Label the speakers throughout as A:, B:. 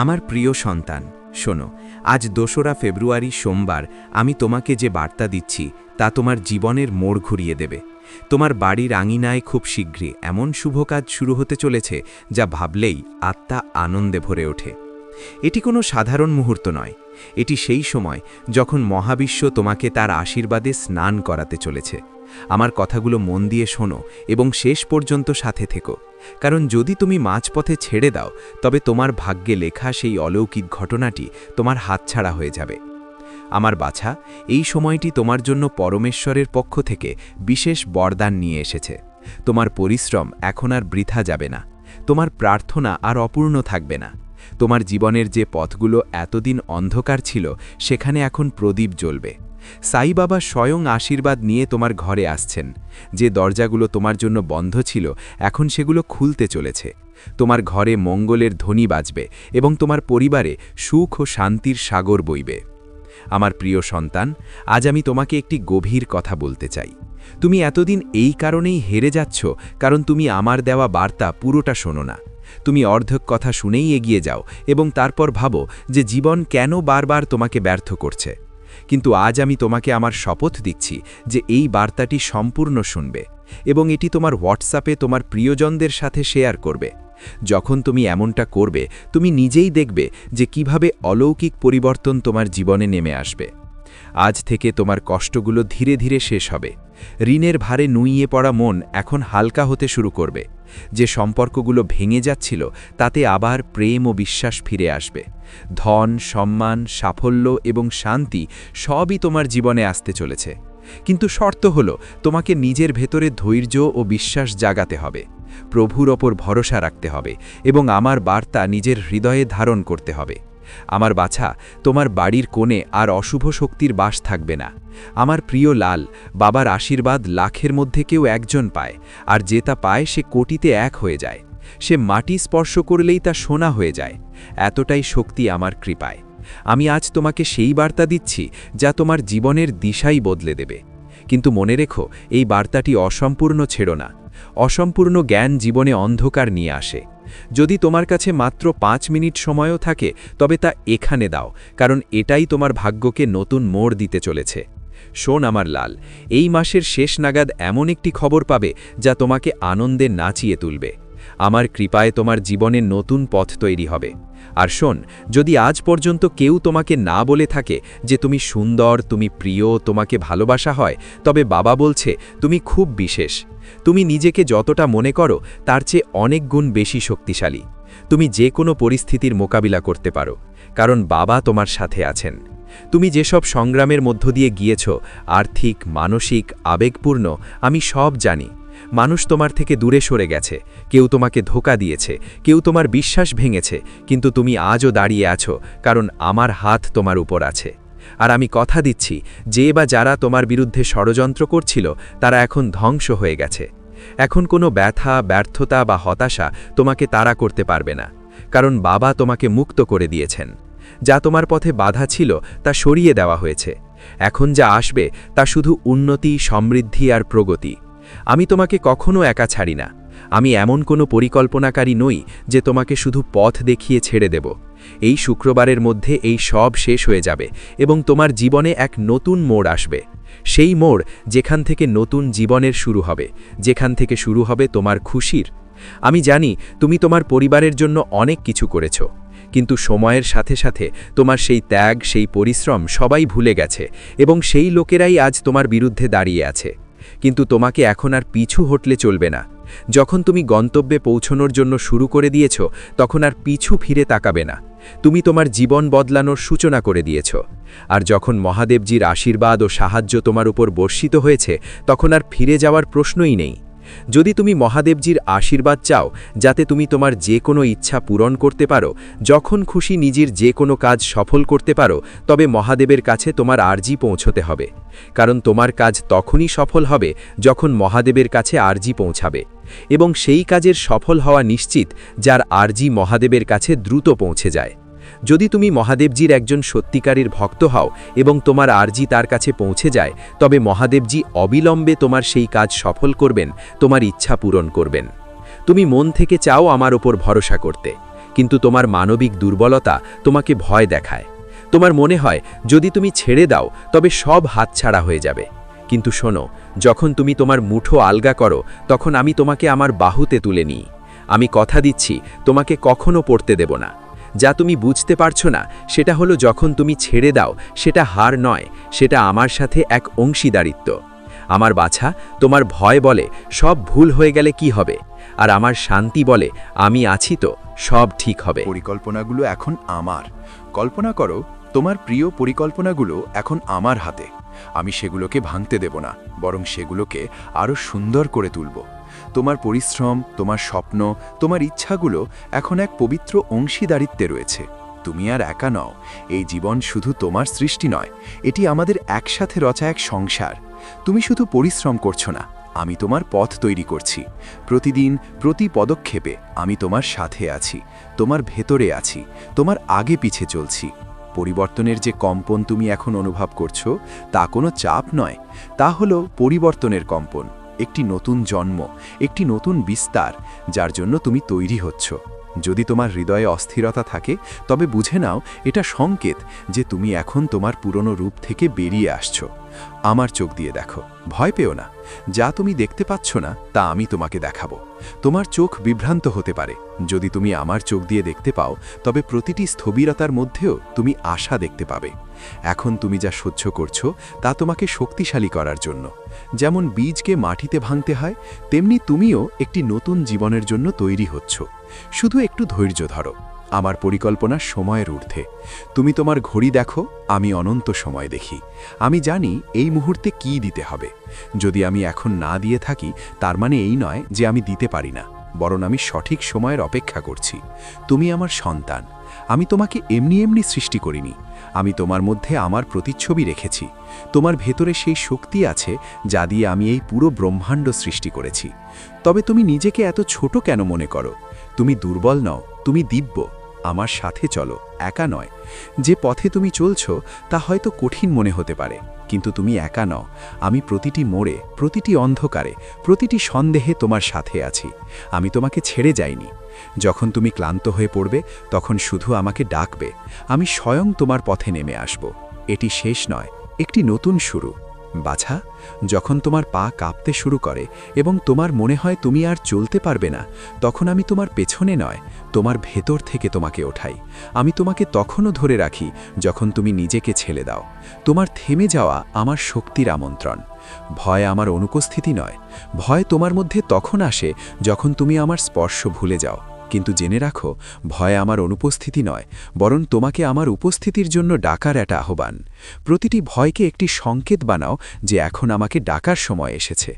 A: আমার প্রিয় সন্তান, শোনো, আজ ২রা ফেব্রুয়ারি সোমবার আমি তোমাকে যে বার্তা দিচ্ছি তা তোমার জীবনের মোড় ঘুরিয়ে দেবে। তোমার বাড়ির আঙিনায় খুব শীঘ্রই এমন শুভ কাজ শুরু হতে চলেছে যা ভাবলেই আত্মা আনন্দে ভরে ওঠে। এটি কোনো সাধারণ মুহূর্ত নয়, এটি সেই সময় যখন মহাবিশ্ব তোমাকে তার আশীর্বাদে স্নান করাতে চলেছে। আমার কথাগুলো মন দিয়ে শোনো এবং শেষ পর্যন্ত সাথে থেকো, কারণ যদি তুমি মাঝপথে ছেড়ে দাও তবে তোমার ভাগ্যে লেখা সেই অলৌকিক ঘটনাটি তোমার হাতছাড়া হয়ে যাবে। আমার বাছা, এই সময়টি তোমার জন্য পরমেশ্বরের পক্ষ থেকে বিশেষ বরদান নিয়ে এসেছে। তোমার পরিশ্রম এখন আর বৃথা যাবে না, তোমার প্রার্থনা আর অপূর্ণ থাকবে না। তোমার জীবনের যে পথগুলো এতদিন অন্ধকার ছিল সেখানে এখন প্রদীপ জ্বলবে। সাই বাবা স্বয়ং আশীর্বাদ নিয়ে তোমার ঘরে আসছেন। যে দরজাগুলো তোমার জন্য বন্ধ ছিল এখন সেগুলো খুলতে চলেছে। তোমার ঘরে মঙ্গলের ধ্বনি বাজবে এবং তোমার পরিবারে সুখ ও শান্তির সাগর বইবে। আমার প্রিয় সন্তান, আজ আমি তোমাকে একটি গভীর কথা বলতে চাই। তুমি এতদিন এই কারণেই হেরে যাচ্ছ কারণ তুমি আমার দেওয়া বার্তা পুরোটা শোনো না। তুমি অর্ধেক কথা শুনেই এগিয়ে যাও এবং তারপর ভাবো যে জীবন কেন বারবার তোমাকে ব্যর্থ করছে। কিন্তু আজ আমি তোমাকে আমার শপথ দিচ্ছি যে এই বার্তাটি সম্পূর্ণ শুনবে এবং এটি তোমার হোয়াটসঅ্যাপে তোমার প্রিয়জনদের সাথে শেয়ার করবে। যখন তুমি এমনটা করবে তুমি নিজেই দেখবে যে কিভাবে অলৌকিক পরিবর্তন তোমার জীবনে নেমে আসবে। আজ থেকে তোমার কষ্টগুলো ধীরে ধীরে শেষ হবে। ঋণের ভারে নুইয়ে পড়া মন এখন হালকা হতে শুরু করবে। যে সম্পর্কগুলো ভেঙে যাচ্ছিল তাতে আবার প্রেম ও বিশ্বাস ফিরে আসবে। ধন, সম্মান, সাফল্য এবং শান্তি সবই তোমার জীবনে আসতে চলেছে। কিন্তু শর্ত হলো তোমাকে নিজের ভেতরে ধৈর্য ও বিশ্বাস জাগাতে হবে, প্রভুর ওপর ভরসা রাখতে হবে এবং আমার বার্তা নিজের হৃদয়ে ধারণ করতে হবে। আমার বাছা, তোমার বাড়ির কোণে আর অশুভ শক্তির বাস থাকবে না। আমার প্রিয় লাল, বাবার আশীর্বাদ লাখের মধ্যে কেউ একজন পায়, আর যে তা পায় সে কোটিতে এক হয়ে যায়। সে মাটি স্পর্শ করলেই তা সোনা হয়ে যায়। এতটাই শক্তি আমার কৃপায়। আমি আজ তোমাকে সেই বার্তা দিচ্ছি যা তোমার জীবনের দিশাই বদলে দেবে। কিন্তু মনে রেখো, এই বার্তাটি অসম্পূর্ণ ছেড়ো না। অসম্পূর্ণ জ্ঞান জীবনে অন্ধকার নিয়ে আসে। যদি তোমার কাছে মাত্র 5 মিনিট সময়ও থাকে তবে তা এখানে দাও, কারণ এটাই তোমার ভাগ্যকে নতুন মোড় দিতে চলেছে। শোন আমার লাল, এই মাসের শেষ নাগাদ এমন একটি খবর পাবে যা তোমাকে আনন্দে নাচিয়ে তুলবে। আমার কৃপায় তোমার জীবনে নতুন পথ তৈরি হবে। আর শোন, যদি আজ পর্যন্ত কেউ তোমাকে না বলে থাকে যে তুমি সুন্দর, তুমি প্রিয়, তোমাকে ভালোবাসা হয়, তবে বাবা বলছে তুমি খুব বিশেষ। তুমি নিজেকে যতটা মনে করো তার চেয়ে অনেক গুণ বেশি শক্তিশালী। তুমি যে কোনো পরিস্থিতির মোকাবিলা করতে পারো, কারণ বাবা তোমার সাথে আছেন। তুমি যেসব সংগ্রামের মধ্য দিয়ে গিয়েছ, আর্থিক, মানসিক, আবেগপূর্ণ, আমি সব জানি। মানুষ তোমার থেকে দূরে সরে গেছে, কেউ তোমাকে ধোঁকা দিয়েছে, কেউ তোমার বিশ্বাস ভেঙেছে, কিন্তু তুমি আজও দাঁড়িয়ে আছো কারণ আমার হাত তোমার উপর আছে। আর আমি কথা দিচ্ছি, যে বা যারা তোমার বিরুদ্ধে ষড়যন্ত্র করছিল তারা এখন ধ্বংস হয়ে গেছে। এখন কোনো ব্যথা, ব্যর্থতা বা হতাশা তোমাকে তাড়া করতে পারবে না, কারণ বাবা তোমাকে মুক্ত করে দিয়েছেন। যা তোমার পথে বাধা ছিল তা সরিয়ে দেওয়া হয়েছে। এখন যা আসবে তা শুধু উন্নতি, সমৃদ্ধি আর প্রগতি। আমি তোমাকে কখনো একা ছাড়ি না। আমি এমন কোনো পরিকল্পনাকারী নই যে তোমাকে শুধু পথ দেখিয়ে ছেড়ে দেব। এই শুক্রবারের মধ্যে এই সব শেষ হয়ে যাবে এবং তোমার জীবনে এক নতুন মোড় আসবে। সেই মোড় যেখান থেকে নতুন জীবনের শুরু হবে, যেখান থেকে শুরু হবে তোমার খুশির। আমি জানি তুমি তোমার পরিবারের জন্য অনেক কিছু করেছ, কিন্তু সময়ের সাথে সাথে তোমার সেই ত্যাগ, সেই পরিশ্রম সবাই ভুলে গেছে এবং সেই লোকেরাই আজ তোমার বিরুদ্ধে দাঁড়িয়ে আছে। কিন্তু তোমাকে এখন আর পিছু হটলে চলবে না। যখন তুমি গন্তব্যে পৌঁছানোর জন্য শুরু করে দিয়েছ তখন আর পিছু ফিরে তাকাবে না। তুমি তোমার জীবন বদলানোর সূচনা করে দিয়েছ। আর যখন মহাদেবজির আশীর্বাদ ও সাহায্য তোমার উপর বর্ষিত হয়েছে তখন আর ফিরে যাওয়ার প্রশ্নই নেই। যদি তুমি মহাদেবজির আশীর্বাদ চাও যাতে তুমি তোমার যে কোনো ইচ্ছা পূরণ করতে পারো, যখন খুশি নিজের যে কোনো কাজ সফল করতে পারো, তবে মহাদেবের কাছে তোমার আর্জি পৌঁছতে হবে। কারণ তোমার কাজ তখনই সফল হবে যখন মহাদেবের কাছে আর্জি পৌঁছাবে, এবং সেই কাজের সফল হওয়া নিশ্চিত যার আর্জি মহাদেবের কাছে দ্রুত পৌঁছে যায়। যদি তুমি মহাদেবজির একজন সত্যিকারের ভক্ত হও এবং তোমার আর্জি তার কাছে পৌঁছে যায়, তবে মহাদেবজি অবিলম্বে তোমার সেই কাজ সফল করবেন, তোমার ইচ্ছা পূরণ করবেন। তুমি মন থেকে চাও আমার ওপর ভরসা করতে, কিন্তু তোমার মানবিক দুর্বলতা তোমাকে ভয় দেখায়। তোমার মনে হয় যদি তুমি ছেড়ে দাও তবে সব হাতছাড়া হয়ে যাবে। কিন্তু শোনো, যখন তুমি তোমার মুঠো আলগা করো তখন আমি তোমাকে আমার বাহুতে তুলে নিই। আমি কথা দিচ্ছি তোমাকে কখনো পড়তে দেব না। যা তুমি বুঝতে পারছো না সেটা হলো যখন তুমি ছেড়ে দাও সেটা হার নয়, সেটা আমার সাথে এক অংশীদারিত্ব। আমার বাছা, তোমার ভয় বলে সব ভুল হয়ে গেলে কি হবে, আর আমার শান্তি বলে আমি আছি তো, সব ঠিক হবে।
B: পরিকল্পনাগুলো এখন আমার। কল্পনা করো তোমার প্রিয় পরিকল্পনাগুলো এখন আমার হাতে। আমি সেগুলোকে ভাঙতে দেব না, বরং সেগুলোকে আরও সুন্দর করে তুলব। তোমার পরিশ্রম, তোমার স্বপ্ন, তোমার ইচ্ছাগুলো এখন এক পবিত্র অংশীদারিত্বে রয়েছে। তুমি আর একা নও। এই জীবন শুধু তোমার সৃষ্টি নয়, এটি আমাদের একসাথে রচা এক সংসার। তুমি শুধু পরিশ্রম করছো না, আমি তোমার পথ তৈরি করছি। প্রতিদিন, প্রতি পদক্ষেপে আমি তোমার সাথে আছি, তোমার ভেতরে আছি, তোমার আগে পিছে চলছি। পরিবর্তনের যে কম্পন তুমি এখন অনুভব করছো তা কোনো চাপ নয়, তা হলো পরিবর্তনের কম্পন, একটি নতুন জন্ম, একটি নতুন বিস্তার, যার জন্য তুমি তৈরি হচ্ছ। যদি তোমার হৃদয়ে অস্থিরতা থাকে তবে বুঝে নাও এটা সংকেত যে তুমি এখন তোমার পুরনো রূপ থেকে বেরিয়ে আসছো। আমার চোখ দিয়ে দেখো, ভয় পেও না। যা তুমি দেখতে পাচ্ছ না তা আমি তোমাকে দেখাবো। তোমার চোখ বিভ্রান্ত হতে পারে, যদি তুমি আমার চোখ দিয়ে দেখতে পাও তবে প্রতিটি স্থবিরতার মধ্যেও তুমি আশা দেখতে পাবে। এখন তুমি যা সহ্য করছো তা তোমাকে শক্তিশালী করার জন্য। যেমন বীজকে মাটিতে ভাঙতে হয়, তেমনি তুমিও একটি নতুন জীবনের জন্য তৈরি হচ্ছ। শুধু একটু ধৈর্য ধরো। আমার পরিকল্পনা সময়ের ঊর্ধ্বে। তুমি তোমার ঘড়ি দেখো, আমি অনন্ত সময় দেখি। আমি জানি এই মুহূর্তে কি দিতে হবে। যদি আমি এখন না দিয়ে থাকি তার মানে এই নয় যে আমি দিতে পারি না, বরং আমি সঠিক সময়ের অপেক্ষা করছি। তুমি আমার সন্তান। আমি তোমাকে এমনি এমনি সৃষ্টি করিনি। আমি তোমার মধ্যে আমার প্রতিচ্ছবি রেখেছি। তোমার ভেতরে সেই শক্তি আছে যা দিয়ে আমি এই পুরো ব্রহ্মাণ্ড সৃষ্টি করেছি। তবে তুমি নিজেকে এত ছোট কেন মনে করো? তুমি দুর্বল নও, তুমি দিব্য। আমার সাথে চলো, একা নয়। যে পথে তুমি চলছো তা হয়তো কঠিন মনে হতে পারে, কিন্তু তুমি একা নও। আমি প্রতিটি মোড়ে, প্রতিটি অন্ধকারে, প্রতিটি সন্দেহে তোমার সাথে আছি। আমি তোমাকে ছেড়ে যাইনি। যখন তুমি ক্লান্ত হয়ে পড়বে তখন শুধু আমাকে ডাকবে, আমি স্বয়ং তোমার পথে নেমে আসব। এটি শেষ নয়, একটি নতুন শুরু। বাছা, যখন তোমার পা কাঁপতে শুরু করে এবং তোমার মনে হয় তুমি আর চলতে পারবে না, তখন আমি তোমার পেছনে নয়, তোমার ভেতর থেকে তোমাকে ওঠাই। আমি তোমাকে তখনও ধরে রাখি যখন তুমি নিজেকে ছেড়ে দাও। তোমার থেমে যাওয়া আমার শক্তির আমন্ত্রণ। ভয় আমার অনুপস্থিতি নয়। ভয় তোমার মধ্যে তখন আসে যখন তুমি আমার স্পর্শ ভুলে যাও। কিন্তু জেনে রাখো, ভয় আমার অনুপস্থিতি নয়, বরং তোমাকে আমার উপস্থিতির জন্য ডাকার একটা আহ্বান। প্রতিটি ভয়কে একটি সংকেত বানাও যে এখন আমাকে ডাকার সময় এসেছে।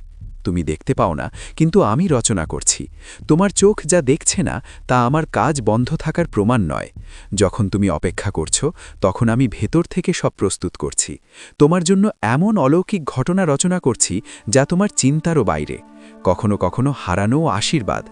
B: তুমি দেখতে পাও না, কিন্তু আমি রচনা করছি। তোমার চোখ যা দেখছে না তা আমার কাজ বন্ধ থাকার প্রমাণ নয়। যখন তুমি অপেক্ষা করছো তখন আমি ভেতর থেকে সব প্রস্তুত করছি। তোমার জন্য এমন অলৌকিক ঘটনা রচনা করছি যা তোমার চিন্তারও বাইরে। কখনো কখনো হারানোও আশীর্বাদ।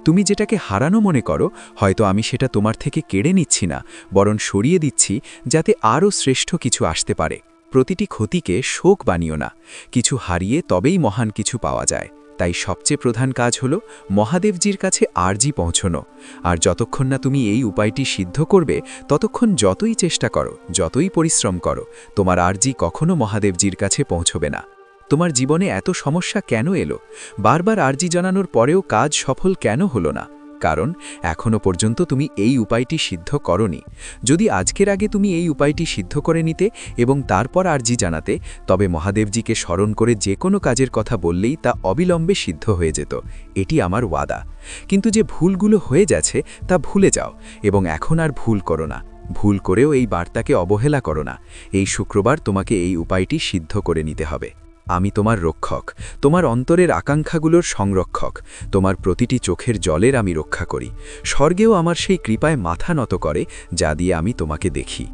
B: তুমি যেটাকে হারানো মনে করো, হয়তো আমি সেটা তোমার থেকে কেড়ে নিচ্ছি না, বরং সরিয়ে দিচ্ছি যাতে আরও শ্রেষ্ঠ কিছু আসতে পারে। প্রতিটি ক্ষতিকে শোক বানিও না। কিছু হারিয়ে তবেই মহান কিছু পাওয়া যায়। তাই সবচেয়ে প্রধান কাজ হলো মহাদেবজির কাছে আরজি পৌঁছনো। আর যতক্ষণ না তুমি এই উপায়টি সিদ্ধ করবে, ততক্ষণ যতই চেষ্টা করো, যতই পরিশ্রম করো, তোমার আরজি কখনো মহাদেবজির কাছে পৌঁছবে না। তোমার জীবনে এত সমস্যা কেন এলো? বারবার আরজি জানানোর পরেও কাজ সফল কেন হলো না? কারণ এখনো পর্যন্ত তুমি এই উপায়টি সিদ্ধ করনি। যদি আজকের আগে তুমি এই উপায়টি সিদ্ধ করে নিতে এবং তারপর আরজি জানাতে, তবে মহাদেবজিকে স্মরণ করে যে কোনো কাজের কথা বললেই তা অবিলম্বে সিদ্ধ হয়ে যেত। এটি আমার ওয়াদা। কিন্তু যে ভুলগুলো হয়ে যাচ্ছে তা ভুলে যাও এবং এখন আর ভুল করো না। ভুল করেও এই বার্তাকে অবহেলা করো না। এই শুক্রবার তোমাকে এই উপায়টি সিদ্ধ করে নিতে হবে। আমি তোমার রক্ষক, তোমার অন্তরের আকাঙ্ক্ষাগুলোর সংরক্ষক। তোমার প্রতিটি চোখের জলের আমি রক্ষা করি। স্বর্গেও আমার সেই কৃপায় মাথা নত করে যা দিয়ে আমি তোমাকে দেখি।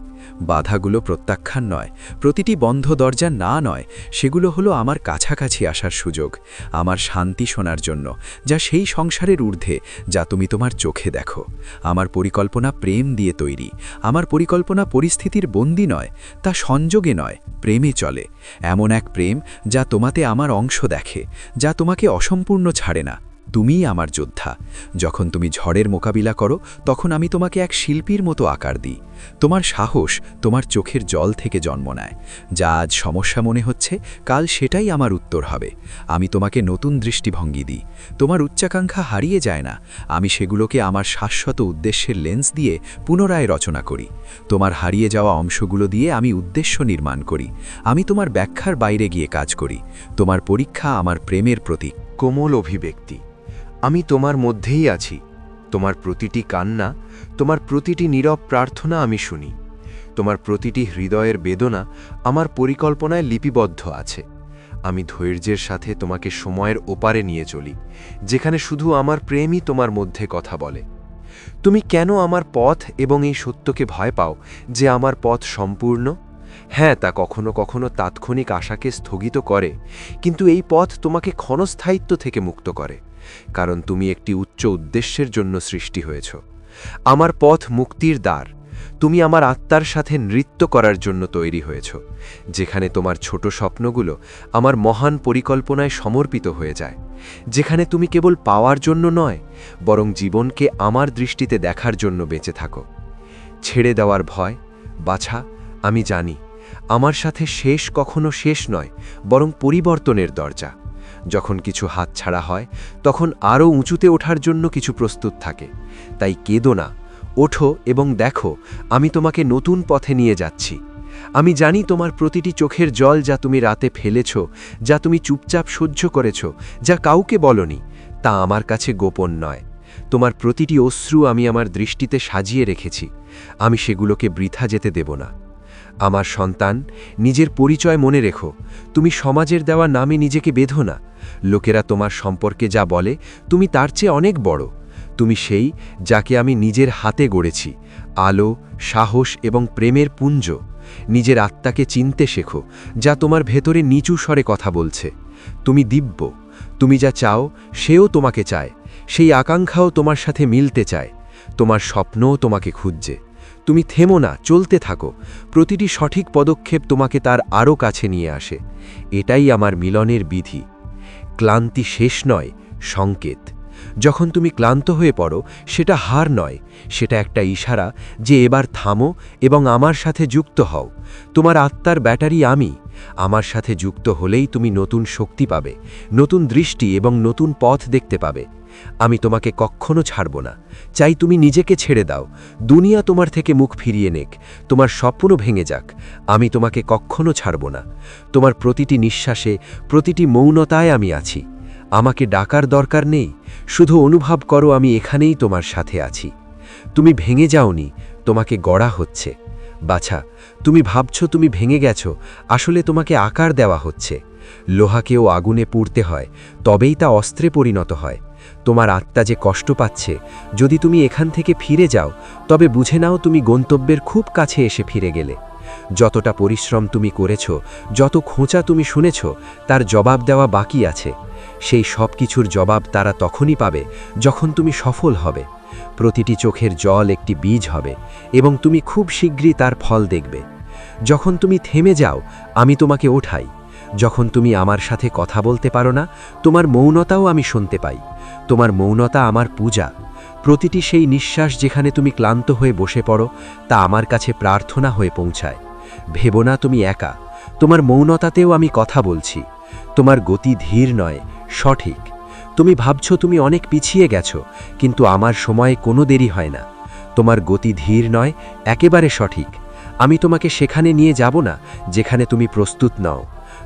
B: বাধাগুলো প্রত্যাখ্যান নয়, প্রতিটি বন্ধ দরজা না নয়, সেগুলো হলো আমার কাছাকাছি আসার সুযোগ, আমার শান্তি শোনার জন্য, যা সেই সংসারের ঊর্ধ্বে যা তুমি তোমার চোখে দেখো। আমার পরিকল্পনা প্রেম দিয়ে তৈরি। আমার পরিকল্পনা পরিস্থিতির বন্দী নয়, তা সংযোগে নয়, প্রেমে চলে। এমন এক প্রেম যা তোমাতে আমার অংশ দেখে, যা তোমাকে অসম্পূর্ণ ছাড়ে না। তুমিই আমার যোদ্ধা। যখন তুমি ঝড়ের মোকাবিলা করো তখন আমি তোমাকে এক শিল্পীর মতো আকার দিই। তোমার সাহস তোমার চোখের জল থেকে জন্ম নেয়। যা আজ সমস্যা মনে হচ্ছে, কাল সেটাই আমার উত্তর হবে। আমি তোমাকে নতুন দৃষ্টিভঙ্গি দিই। তোমার উচ্চাকাঙ্ক্ষা হারিয়ে যায় না, আমি সেগুলোকে আমার শাশ্বত উদ্দেশ্যের লেন্স দিয়ে পুনরায় রচনা করি। তোমার হারিয়ে যাওয়া অংশগুলো দিয়ে আমি উদ্দেশ্য নির্মাণ করি। আমি তোমার ব্যাখ্যার বাইরে গিয়ে কাজ করি। তোমার পরীক্ষা আমার প্রেমের প্রতীক।
C: কোমল অভিব্যক্তি। আমি তোমার মধ্যেই আছি। তোমার প্রতিটি কান্না, তোমার প্রতিটি নীরব প্রার্থনা আমি শুনি। তোমার প্রতিটি হৃদয়ের বেদনা আমার পরিকল্পনায় লিপিবদ্ধ আছে। আমি ধৈর্যের সাথে তোমাকে সময়ের ওপারে নিয়ে চলি, যেখানে শুধু আমার প্রেমই তোমার মধ্যে কথা বলে। তুমি কেন আমার পথ এবং এই সত্যকে ভয় পাও যে আমার পথ সম্পূর্ণ? হ্যাঁ, তা কখনো কখনো তাৎক্ষণিক আশাকে স্থগিত করে, কিন্তু এই পথ তোমাকে ক্ষণস্থায়িত্ব থেকে মুক্ত করে, কারণ তুমি একটি উচ্চ উদ্দেশ্যের জন্য সৃষ্টি হয়েছ। আমার পথ মুক্তির দ্বার। তুমি আমার আত্মার সাথে নৃত্য করার জন্য তৈরি হয়েছ, যেখানে তোমার ছোট স্বপ্নগুলো আমার মহান পরিকল্পনায় সমর্পিত হয়ে যায়, যেখানে তুমি কেবল পাওয়ার জন্য নয়, বরং জীবনকে আমার দৃষ্টিতে দেখার জন্য বেঁচে থাকো। ছেড়ে দেওয়ার ভয়? বাছা, আমি জানি আমার সাথে শেষ কখনো শেষ নয়, বরং পরিবর্তনের দরজা। যখন কিছু হাতছাড়া হয়, তখন আরও উঁচুতে ওঠার জন্য কিছু প্রস্তুত থাকে। তাই কেঁদো না, ওঠো এবং দেখো আমি তোমাকে নতুন পথে নিয়ে যাচ্ছি। আমি জানি তোমার প্রতিটি চোখের জল যা তুমি রাতে ফেলেছ, যা তুমি চুপচাপ সহ্য করেছ, যা কাউকে বলনি, তা আমার কাছে গোপন নয়। তোমার প্রতিটি অশ্রু আমি আমার দৃষ্টিতে সাজিয়ে রেখেছি। আমি সেগুলোকে বৃথা যেতে দেব না। আমার সন্তান, নিজের পরিচয় মনে রেখো। তুমি সমাজের দেওয়া নামে নিজেকে বেঁধো না। লোকেরা তোমার সম্পর্কে যা বলে, তুমি তার চেয়ে অনেক বড়। তুমি সেই যাকে আমি নিজের হাতে গড়েছি, আলো, সাহস এবং প্রেমের পুঞ্জ। নিজের আত্মাকে চিনতে শেখো, যা তোমার ভেতরে নিচু স্বরে কথা বলছে। তুমি দিব্য। তুমি যা চাও সেও তোমাকে চায়। সেই আকাঙ্ক্ষাও তোমার সাথে মিলতে চায়। তোমার স্বপ্নও তোমাকে খুঁজছে। তুমি থেমো না, চলতে থাকো। প্রতিটি সঠিক পদক্ষেপ তোমাকে তার আরও কাছে নিয়ে আসে। এটাই আমার মিলনের বিধি। ক্লান্তি শেষ নয়, সংকেত। যখন তুমি ক্লান্ত হয়ে পড়ো, সেটা হার নয়, সেটা একটা ইশারা যে এবার থামো এবং আমার সাথে যুক্ত হও। তোমার আত্মার ব্যাটারি আমি। আমার সাথে যুক্ত হলেই তুমি নতুন শক্তি পাবে, নতুন দৃষ্টি এবং নতুন পথ দেখতে পাবে। আমি তোমাকে কখনো ছাড়ব না। চাই তুমি নিজেকে ছেড়ে দাও, দুনিয়া তোমার থেকে মুখ ফিরিয়ে নেক, তোমার স্বপ্ন ভেঙে যাক, আমি তোমাকে কখনো ছাড়ব না। তোমার প্রতিটি নিঃশ্বাসে, প্রতিটি মৌনতায় আমি আছি। আমাকে ডাকার দরকার নেই, শুধু অনুভব করো আমি এখানেই তোমার সাথে আছি। তুমি ভেঙে যাওনি, তোমাকে গড়া হচ্ছে। বাছা, তুমি ভাবছো তুমি ভেঙে গেছো, আসলে তোমাকে আকার দেওয়া হচ্ছে। লোহাকেও আগুনে পুড়তে হয়, তবেই তা অস্ত্রে পরিণত হয়। তোমার আত্মা যে কষ্ট পাচ্ছে, যদি তুমি এখান থেকে ফিরে যাও, তবে বুঝে নাও তুমি গন্তব্যের খুব কাছে এসে ফিরে গেলে। যতটা পরিশ্রম তুমি করেছ, যত খোঁচা তুমি শুনেছ, তার জবাব দেওয়া বাকি আছে। সেই সব কিছুর জবাব তারা তখনই পাবে যখন তুমি সফল হবে। প্রতিটি চোখের জল একটি বীজ হবে এবং তুমি খুব শীঘ্রই তার ফল দেখবে। যখন তুমি থেমে যাও, আমি তোমাকে ওঠাই। যখন তুমি আমার সাথে কথা বলতে পারো না, তোমার মৌনতাও আমি শুনতে পাই। তোমার মৌনতা আমার পূজা। প্রতিটি সেই নিঃশ্বাস যেখানে তুমি ক্লান্ত হয়ে বসে পড়ো, তা আমার কাছে প্রার্থনা হয়ে পৌঁছায়। ভেবো না তুমি একা, তোমার মৌনতাতেও আমি কথা বলছি। তোমার গতি ধীর নয়, সঠিক। তুমি ভাবছো তুমি অনেক পিছিয়ে গেছো, কিন্তু আমার সময়ে কোনো দেরি হয় না। তোমার গতি ধীর নয়, একেবারে সঠিক। আমি তোমাকে সেখানে নিয়ে যাব না যেখানে তুমি প্রস্তুত নও।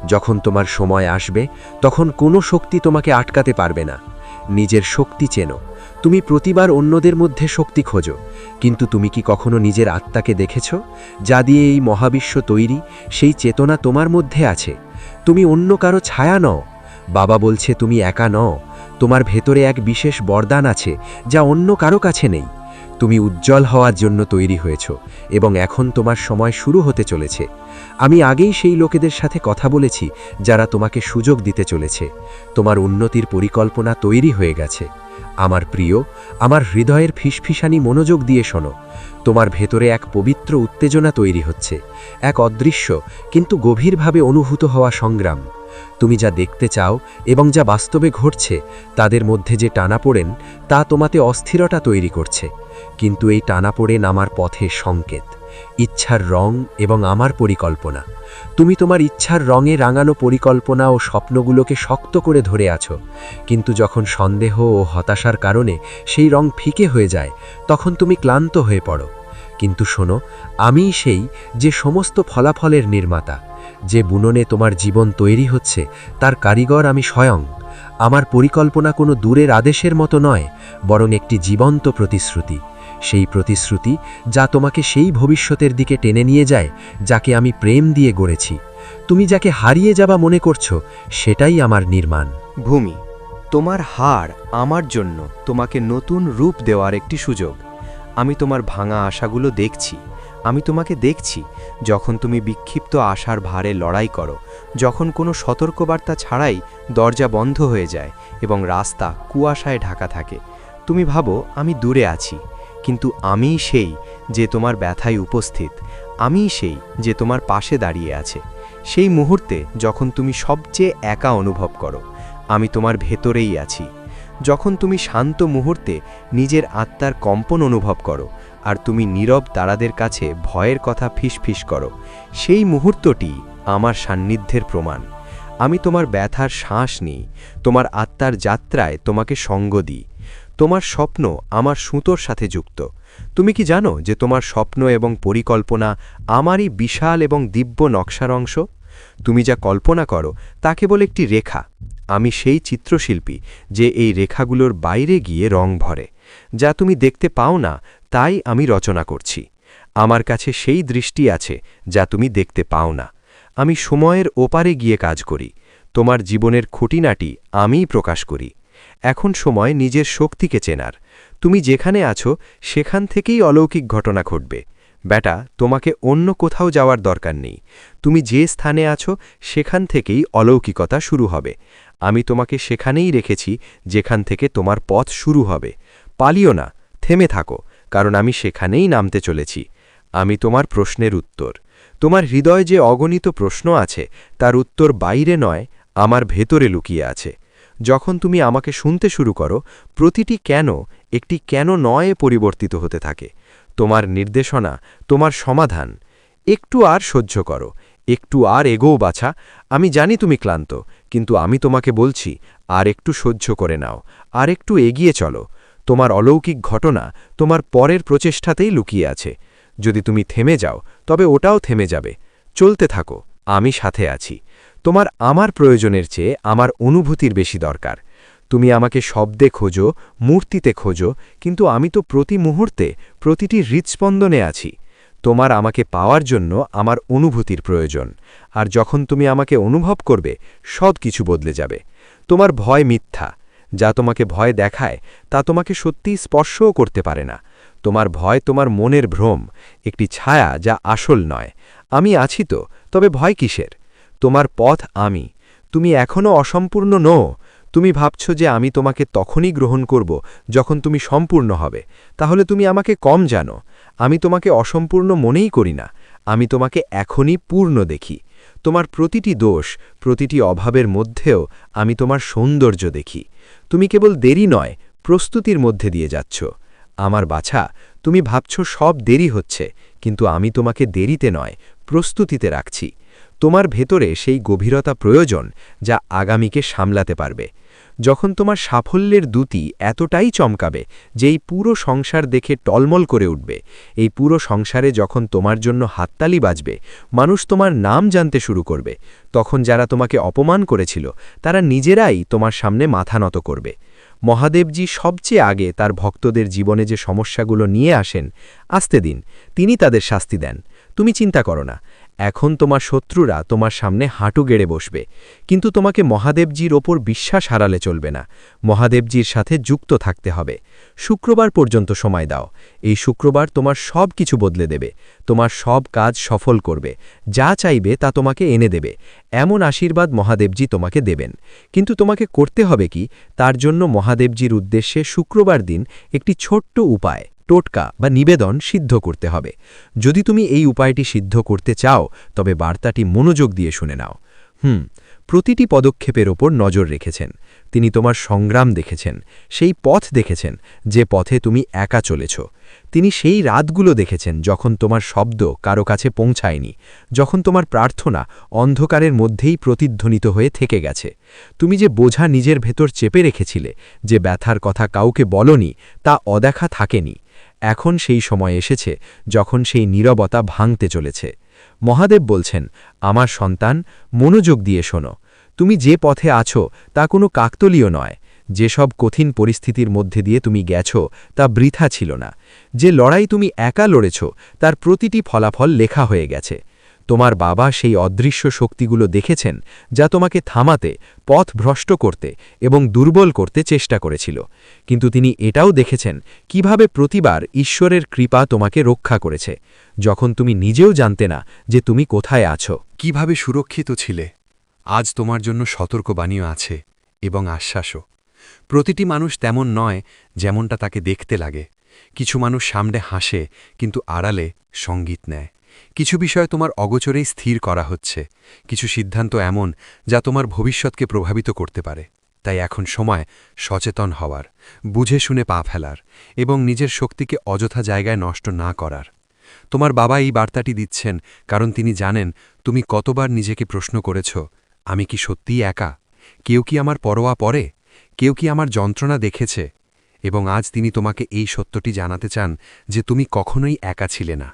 C: যখন তোমার সময় আসবে, তখন কোনো শক্তি তোমাকে আটকাতে পারবে না। নিজের শক্তি চেনো। তুমি প্রতিবার অন্যদের মধ্যে শক্তি খোঁজো, কিন্তু তুমি কি কখনো নিজের আত্মাকে দেখেছ, যা দিয়ে এই মহাবিশ্ব তৈরি? সেই চেতনা তোমার মধ্যে আছে। তুমি অন্য কারো ছায়া নও। বাবা বলছে তুমি একা নও। তোমার ভেতরে এক বিশেষ বরদান আছে যা অন্য কারো কাছে নেই। তুমি উজ্জ্বল হওয়ার জন্য তৈরি হয়েছ এবং এখন তোমার সময় শুরু হতে চলেছে। আমি আগেই সেই লোকেদের সাথে কথা বলেছি যারা তোমাকে সুযোগ দিতে চলেছে। তোমার উন্নতির পরিকল্পনা তৈরি হয়ে গেছে। আমার প্রিয়, আমার হৃদয়ের ফিসফিসানি মনোযোগ দিয়ে শোনো। তোমার ভেতরে এক পবিত্র উত্তেজনা তৈরি হচ্ছে, এক অদৃশ্য কিন্তু গভীরভাবে অনুভূত হওয়া সংগ্রাম। তুমি যা দেখতে চাও এবং যা বাস্তবে ঘটছে তাদের মধ্যে যে টানাপোড়েন, তা তোমাতে অস্থিরতা তৈরি করছে। কিন্তু এই টানাপোড়েন আমার পথের সংকেত, ইচ্ছার রং এবং আমার পরিকল্পনা। তুমি তোমার ইচ্ছার রঙে রাঙানো পরিকল্পনা ও স্বপ্নগুলোকে শক্ত করে ধরে আছো, কিন্তু যখন সন্দেহ ও হতাশার কারণে সেই রং ফিকে হয়ে যায়, তখন তুমি ক্লান্ত হয়ে পড়ো। কিন্তু শোনো, আমিই সেই যে সমস্ত ফলাফলের নির্মাতা। যে বুননে তোমার জীবন তৈরি হচ্ছে তার কারিগর আমি স্বয়ং। আমার পরিকল্পনা কোনো দূরের আদেশের মতো নয়, বরং একটি জীবন্ত প্রতিশ্রুতি। সেই প্রতিশ্রুতি যা তোমাকে সেই ভবিষ্যতের দিকে টেনে নিয়ে যায় যাকে আমি প্রেম দিয়ে গড়েছি। তুমি যাকে হারিয়ে যাবা মনে করছো, সেটাই আমার নির্মাণ।
D: ভূমি, তোমার হার আমার জন্য তোমাকে নতুন রূপ দেওয়ার একটি সুযোগ। আমি তোমার ভাঙা আশাগুলো দেখছি। আমি তোমাকে দেখছি যখন তুমি বিক্ষিপ্ত আশার ভারে লড়াই করো, যখন কোনো সতর্কবার্তা ছাড়াই দরজা বন্ধ হয়ে যায় এবং রাস্তা কুয়াশায় ঢাকা থাকে। তুমি ভাবো আমি দূরে আছি, কিন্তু আমিই সেই যে তোমার ব্যথায় উপস্থিত। আমিই সেই যে তোমার পাশে দাঁড়িয়ে আছে। সেই মুহূর্তে যখন তুমি সবচেয়ে একা অনুভব করো, আমি তোমার ভেতরেই আছি। যখন তুমি শান্ত মুহূর্তে নিজের আত্মার কম্পন অনুভব করো আর তুমি নীরব তারাদের কাছে ভয়ের কথা ফিসফিস করো, সেই মুহূর্তটি আমার সান্নিধ্যের প্রমাণ। আমি তোমার ব্যথার শ্বাস নিই, তোমার আত্মার যাত্রায় তোমাকে সঙ্গ দিই। তোমার স্বপ্ন আমার সুতোর সাথে যুক্ত। তুমি কি জানো যে তোমার স্বপ্ন এবং পরিকল্পনা আমারই বিশাল এবং দিব্য নকশার অংশ? তুমি যা কল্পনা করো তা কেবল একটি রেখা। আমি সেই চিত্রশিল্পী যে এই রেখাগুলোর বাইরে গিয়ে রং ভরে। যা তুমি দেখতে পাও না তাই আমি রচনা করছি। আমার কাছে সেই দৃষ্টি আছে যা তুমি দেখতে পাও না। আমি সময়ের ওপারে গিয়ে কাজ করি। তোমার জীবনের খুঁটিনাটি আমিই প্রকাশ করি। এখন সময় নিজের শক্তিকে চেনার। তুমি যেখানে আছো সেখান থেকেই অলৌকিক ঘটনা ঘটবে। বেটা, তোমাকে অন্য কোথাও যাওয়ার দরকার নেই। তুমি যে স্থানে আছো সেখান থেকেই অলৌকিকতা শুরু হবে। আমি তোমাকে সেখানেই রেখেছি যেখান থেকে তোমার পথ শুরু হবে। পালিও না, থেমে থাকো, কারণ আমি সেখানেই নামতে চলেছি। আমি তোমার প্রশ্নের উত্তর। তোমার হৃদয়ে যে অগণিত প্রশ্ন আছে তার উত্তর বাইরে নয়, আমার ভেতরে লুকিয়ে আছে। যখন তুমি আমাকে শুনতে শুরু করো, প্রতিটি কেন একটি কেন নয় পরিবর্তিত হতে থাকে। তোমার নির্দেশনা, তোমার সমাধান। একটু আর সহ্য করো, একটু আর এগোও বাছা। আমি জানি তুমি ক্লান্ত, কিন্তু আমি তোমাকে বলছি আর একটু সহ্য করে নাও, আর একটু এগিয়ে চলো। তোমার অলৌকিক ঘটনা তোমার পরের প্রচেষ্টাতেই লুকিয়ে আছে। যদি তুমি থেমে যাও তবে ওটাও থেমে যাবে। চলতে থাকো, আমি সাথে আছি। তোমার আমার প্রয়োজনের চেয়ে আমার অনুভূতির বেশি দরকার। তুমি আমাকে শব্দে খোঁজো, মূর্তিতে খোঁজো, কিন্তু আমি তো প্রতি মুহূর্তে প্রতিটি হৃৎস্পন্দনে আছি। তোমার আমাকে পাওয়ার জন্য আমার অনুভূতির প্রয়োজন। আর যখন তুমি আমাকে অনুভব করবে, সব কিছু বদলে যাবে। তোমার ভয় মিথ্যা। যা তোমাকে ভয় দেখায় তা তোমাকে সত্যিই স্পর্শও করতে পারে না। তোমার ভয় তোমার মনের ভ্রম, একটি ছায়া যা আসল নয়। আমি আছি তো, তবে ভয় কিসের? তোমার পথ আমি। তুমি এখনও অসম্পূর্ণ নও। তুমি ভাবছ যে আমি তোমাকে তখনই গ্রহণ করব যখন তুমি সম্পূর্ণ হবে। তাহলে তুমি আমাকে কম জানো। আমি তোমাকে অসম্পূর্ণ মনেই করি না। আমি তোমাকে এখনই পূর্ণ দেখি। তোমার প্রতিটি দোষ, প্রতিটি অভাবের মধ্যেও আমি তোমার সৌন্দর্য দেখি। তুমি কেবল দেরি নয়, প্রস্তুতির মধ্যে দিয়ে যাচ্ছ। আমার বাছা, তুমি ভাবছ সব দেরি হচ্ছে, কিন্তু আমি তোমাকে দেরিতে নয়, প্রস্তুতিতে রাখছি। তোমার ভেতরে সেই গভীরতা প্রয়োজন যা আগামীকে সামলাতে পারবে। যখন তোমার সাফল্যের দ্যুতি এতটাই চমকাবে যে এই পুরো সংসার দেখে টলমল করে উঠবে, এই পুরো সংসারে যখন তোমার জন্য হাততালি বাজবে, মানুষ তোমার নাম জানতে শুরু করবে, তখন যারা তোমাকে অপমান করেছিল তারা নিজেরাই তোমার সামনে মাথা নত করবে। মহাদেবজি সবচেয়ে আগে তার ভক্তদের জীবনে যে সমস্যাগুলো নিয়ে আসেন, আসতে দিন, তিনি তাদের শাস্তি দেন। তুমি চিন্তা করো না। এখন তোমার শত্রুরা তোমার সামনে হাঁটু গেড়ে বসবে, কিন্তু তোমাকে মহাদেবজির ওপর বিশ্বাস হারালে চলবে না। মহাদেবজির সাথে যুক্ত থাকতে হবে। শুক্রবার পর্যন্ত সময় দাও। এই শুক্রবার তোমার সব কিছু বদলে দেবে, তোমার সব কাজ সফল করবে, যা চাইবে তা তোমাকে এনে দেবে। এমন আশীর্বাদ মহাদেবজি তোমাকে দেবেন। কিন্তু তোমাকে করতে হবে কি, তার জন্য মহাদেবজির উদ্দেশ্যে শুক্রবার দিন একটি ছোট্ট উপায়, টোটকা বা নিবেদন সিদ্ধ করতে হবে। যদি তুমি এই উপায়টি সিদ্ধ করতে চাও, তবে বার্তাটি মনোযোগ দিয়ে শুনে নাও। প্রতিটি পদক্ষেপের ওপর নজর রেখেছেন। তিনি তোমার সংগ্রাম দেখেছেন, সেই পথ দেখেছেন যে পথে তুমি একা চলেছ। তিনি সেই রাতগুলো দেখেছেন যখন তোমার শব্দ কারো কাছে পৌঁছায়নি, যখন তোমার প্রার্থনা অন্ধকারের মধ্যেই প্রতিধ্বনিত হয়ে থেকে গেছে। তুমি যে বোঝা নিজের ভেতর চেপে রেখেছিলে, যে ব্যথার কথা কাউকে বলনি, তা অদেখা থাকেনি। এখন সেই সময় এসেছে যখন সেই নীরবতা ভাঙতে চলেছে। মহাদেব বলছেন, আমার সন্তান, মনোযোগ দিয়ে শোনো। তুমি যে পথে আছো তা কোনো কাকতলীয় নয়। যেসব কঠিন পরিস্থিতির মধ্যে দিয়ে তুমি গেছ তা বৃথা ছিল না। যে লড়াই তুমি একা লড়েছ তার প্রতিটি ফলাফল লেখা হয়ে গেছে। তোমার বাবা সেই অদৃশ্য শক্তিগুলো দেখেছেন যা তোমাকে থামাতে, পথ ভ্রষ্ট করতে এবং দুর্বল করতে চেষ্টা করেছিল। কিন্তু তিনি এটাও দেখেছেন কিভাবে প্রতিবার ঈশ্বরের কৃপা তোমাকে রক্ষা করেছে, যখন তুমি নিজেও জানতে না যে তুমি কোথায় আছো।
E: কিভাবে সুরক্ষিত ছিলে। আজ তোমার জন্য সতর্কবাণীও আছে এবং আশ্বাসও। প্রতিটি মানুষ তেমন নয় যেমনটা তাকে দেখতে লাগে। কিছু মানুষ সামনে হাসে কিন্তু আড়ালে সঙ্গীত নেয়। কিছু বিষয় তোমার অগোচরেই স্থির করা হচ্ছে। কিছু সিদ্ধান্ত এমন যা তোমার ভবিষ্যৎকে প্রভাবিত করতে পারে। তাই এখন সময় সচেতন হওয়ার, বুঝে শুনে পা ফেলার এবং নিজের শক্তিকে অযথা জায়গায় নষ্ট না করার। তোমার বাবা এই বার্তাটি দিচ্ছেন কারণ তিনি জানেন তুমি কতবার নিজেকে প্রশ্ন করেছ, আমি কি সত্যিই একা? কেউ কি আমার পরোয়া পড়ে? কেউ কি আমার যন্ত্রণা দেখেছে? এবং আজ তিনি তোমাকে এই সত্যটি জানাতে চান যে তুমি কখনোই একা ছিলে না।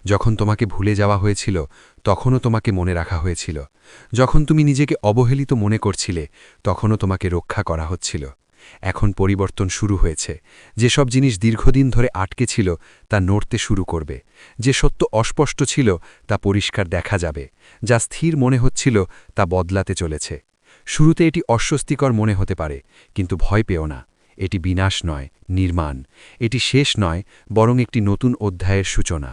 E: যখন তোমাকে ভুলে যাওয়া হয়েছিল তখনও তোমাকে মনে রাখা হয়েছিল। যখন তুমি নিজেকে অবহেলিত মনে করছিলে তখনও তোমাকে রক্ষা করা হচ্ছিল। এখন পরিবর্তন শুরু হয়েছে। যেসব জিনিস দীর্ঘদিন ধরে আটকে ছিল তা নড়তে শুরু করবে। যে সত্য অস্পষ্ট ছিল তা পরিষ্কার দেখা যাবে। যা স্থির মনে হচ্ছিল তা বদলাতে চলেছে। শুরুতে এটি অস্বস্তিকর মনে হতে পারে, কিন্তু ভয় পেও না। এটি বিনাশ নয়, নির্মাণ। এটি শেষ নয়, বরং একটি নতুন অধ্যায়ের সূচনা।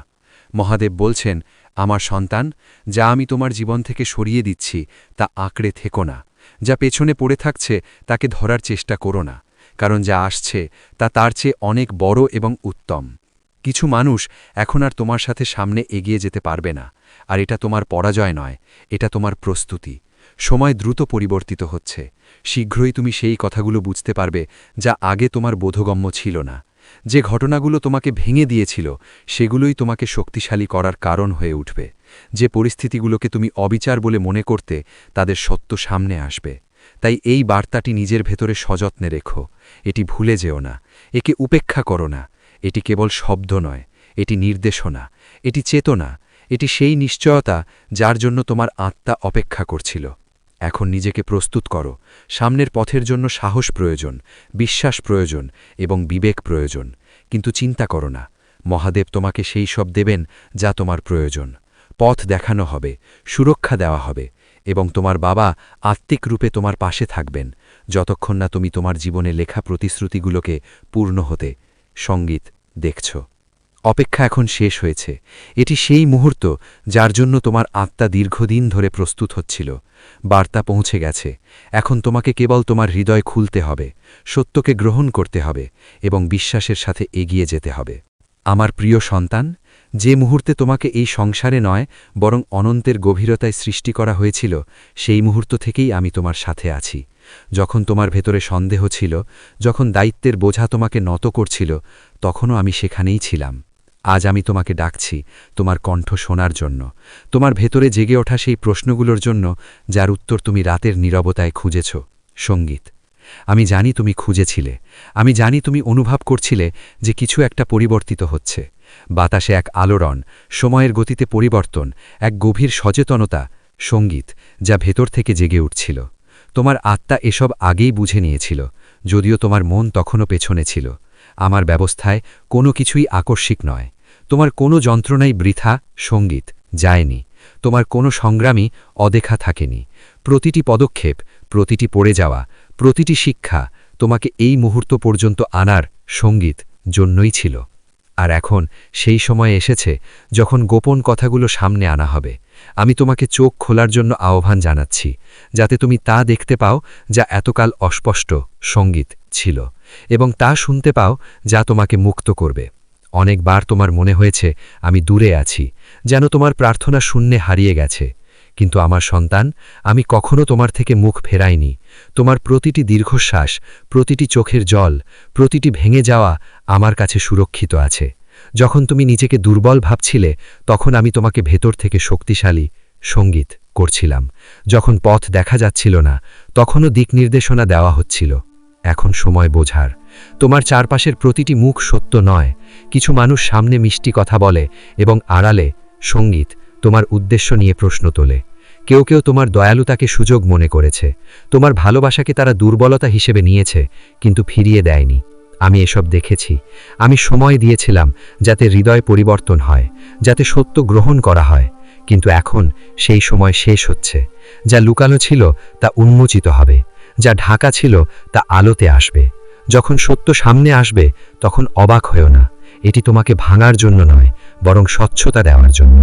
E: মহাদেব বলছেন, আমার সন্তান, যা আমি তোমার জীবন থেকে সরিয়ে দিচ্ছি তা আঁকড়ে থেকো না। যা পেছনে পড়ে থাকছে তাকে ধরার চেষ্টা করো না, কারণ যা আসছে তা তার চেয়ে অনেক বড় এবং উত্তম। কিছু মানুষ এখন আর তোমার সাথে সামনে এগিয়ে যেতে পারবে না, আর এটা তোমার পরাজয় নয়, এটা তোমার প্রস্তুতি। সময় দ্রুত পরিবর্তিত হচ্ছে। শীঘ্রই তুমি সেই কথাগুলো বুঝতে পারবে যা আগে তোমার বোধগম্য ছিল না। যে ঘটনাগুলো তোমাকে ভেঙে দিয়েছিল সেগুলোই তোমাকে শক্তিশালী করার কারণ হয়ে উঠবে। যে পরিস্থিতিগুলোকে তুমি অবিচার বলে মনে করতে তাদের সত্য সামনে আসবে। তাই এই বার্তাটি নিজের ভেতরে সযত্নে রেখো। এটি ভুলে যেও না, একে উপেক্ষা করো না। এটি কেবল শব্দ নয়, এটি নির্দেশনা, এটি চেতনা, এটি সেই নিশ্চয়তা যার জন্য তোমার আত্মা অপেক্ষা করছিল। এখন নিজেকে প্রস্তুত করো। সামনের পথের জন্য সাহস প্রয়োজন, বিশ্বাস প্রয়োজন এবং বিবেক প্রয়োজন। কিন্তু চিন্তা করো না, মহাদেব তোমাকে সেই সব দেবেন যা তোমার প্রয়োজন। পথ দেখানো হবে, সুরক্ষা দেওয়া হবে এবং তোমার বাবা আত্মিক রূপে তোমার পাশে থাকবেন যতক্ষণ না তুমি তোমার জীবনে লেখা প্রতিশ্রুতিগুলোকে পূর্ণ হতে সঙ্গীত দেখছ। অপেক্ষা এখন শেষ হয়েছে। এটি সেই মুহূর্ত যার জন্য তোমার আত্মা দীর্ঘদিন ধরে প্রস্তুত হচ্ছিল। বার্তা পৌঁছে গেছে। এখন তোমাকে কেবল তোমার হৃদয় খুলতে হবে, সত্যকে গ্রহণ করতে হবে এবং বিশ্বাসের সাথে এগিয়ে যেতে হবে। আমার প্রিয় সন্তান, যে মুহূর্তে তোমাকে এই সংসারে নয় বরং অনন্তের গভীরতায় সৃষ্টি করা হয়েছিল, সেই মুহূর্ত থেকেই আমি তোমার সাথে আছি। যখন তোমার ভেতরে সন্দেহ ছিল, যখন দায়িত্বের বোঝা তোমাকে নত করছিল, তখনও আমি সেখানেই ছিলাম। আজ আমি তোমাকে ডাকছি তোমার কণ্ঠ শোনার জন্য, তোমার ভেতরে জেগে ওঠা সেই প্রশ্নগুলোর জন্য যার উত্তর তুমি রাতের নীরবতায় খুঁজেছ। সঙ্গীত, আমি জানি তুমি খুঁজেছিলে। আমি জানি তুমি অনুভব করছিলে যে কিছু একটা পরিবর্তিত হচ্ছে। বাতাসে এক আলোড়ন, সময়ের গতিতে পরিবর্তন, এক গভীর সচেতনতা। সঙ্গীত, যা ভেতর থেকে জেগে উঠছিল। তোমার আত্মা এসব আগেই বুঝে নিয়েছিল, যদিও তোমার মন তখনও পেছনে ছিল। আমার ব্যবস্থায় কোনো কিছুই আকস্মিক নয়। তোমার কোনো যন্ত্রণাই বৃথা সঙ্গীত যায়নি। তোমার কোনো সংগ্রামই অদেখা থাকেনি। প্রতিটি পদক্ষেপ, প্রতিটি পড়ে যাওয়া, প্রতিটি শিক্ষা তোমাকে এই মুহূর্ত পর্যন্ত আনার সঙ্গীত জন্যই ছিল। আর এখন সেই সময় এসেছে যখন গোপন কথাগুলো সামনে আনা হবে। আমি তোমাকে চোখ খোলার জন্য আহ্বান জানাচ্ছি, যাতে তুমি তা দেখতে পাও যা এতকাল অস্পষ্ট সঙ্গীত ছিল, এবং তা শুনতে পাও যা তোমাকে মুক্ত করবে। অনেকবার তোমার মনে হয়েছে আমি দূরে আছি, যেন তোমার প্রার্থনা শূন্যে হারিয়ে গেছে। কিন্তু আমার সন্তান, আমি কখনো তোমার থেকে মুখ ফেরাইনি। তোমার প্রতিটি দীর্ঘশ্বাস, প্রতিটি চোখের জল, প্রতিটি ভেঙে যাওয়া আমার কাছে সুরক্ষিত আছে। যখন তুমি নিজেকে দুর্বল ভাবছিলে, তখন আমি তোমাকে ভেতর থেকে শক্তিশালী সঙ্গীত করছিলাম। যখন পথ দেখা যাচ্ছিল না, তখনও দিক নির্দেশনা দেওয়া হচ্ছিল। এখন সময় বোঝার। তোমার চারপাশের প্রতিটি মুখ সত্য নয়। কিছু মানুষ সামনে মিষ্টি কথা বলে এবং আড়ালে সঙ্গীত তোমার উদ্দেশ্য নিয়ে প্রশ্ন তোলে। কেউ কেউ তোমার দয়ালুতাকে সুযোগ মনে করেছে, তোমার ভালোবাসাকে তারা দুর্বলতা হিসেবে নিয়েছে, কিন্তু ফিরিয়ে দেয়নি। আমি এসব দেখেছি। আমি সময় দিয়েছিলাম যাতে হৃদয় পরিবর্তন হয়, যাতে সত্য গ্রহণ করা হয়। কিন্তু এখন সেই সময় শেষ হচ্ছে। যা লুকানো ছিল তা উন্মোচিত হবে, যা ঢাকা ছিল তা আলোতে আসবে। যখন সত্য সামনে আসবে, তখন অবাক হয়েও না। এটি তোমাকে ভাঙার জন্য নয়, বরং স্বচ্ছতা দেওয়ার জন্য।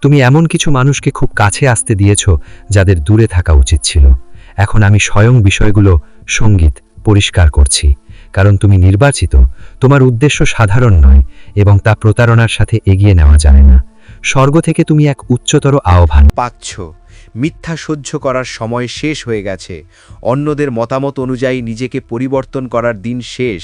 E: তুমি এমন কিছু মানুষকে খুব কাছে আসতে দিয়েছ যাদের দূরে থাকা উচিত ছিল। এখন আমি স্বয়ং বিষয়গুলো সঙ্গীত পরিষ্কার করছি, কারণ তুমি নির্বাচিত। তোমার উদ্দেশ্য সাধারণ নয়, এবং তা প্রতারণার সাথে এগিয়ে নেওয়া যায় না। স্বর্গ থেকে তুমি এক উচ্চতর আহ্বান
D: পাচ্ছ। মিথ্যা সহ্য করার সময় শেষ হয়ে গেছে। অন্যদের মতামত অনুযায়ী নিজেকে পরিবর্তন করার দিন শেষ।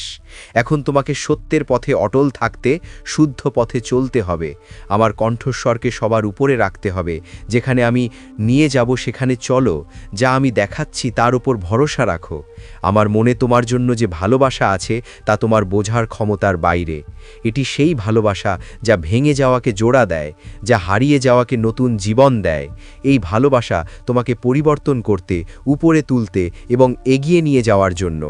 D: এখন তোমাকে সত্যের পথে অটল থাকতে, শুদ্ধ পথে চলতে হবে। আমার কণ্ঠস্বরকে সবার উপরে রাখতে হবে। যেখানে আমি নিয়ে যাব সেখানে চলো। যা আমি দেখাচ্ছি তার উপর ভরসা রাখো। আমার মনে তোমার জন্য যে ভালোবাসা আছে তা তোমার বোঝার ক্ষমতার বাইরে। এটি সেই ভালোবাসা যা ভেঙে যাওয়াকে জোড়া দেয়, যা হারিয়ে যাওয়াকে নতুন জীবন দেয়। এই ভালোবাসা তোমাকে পরিবর্তন করতে, উপরে তুলতে এবং এগিয়ে নিয়ে যাওয়ার জন্য।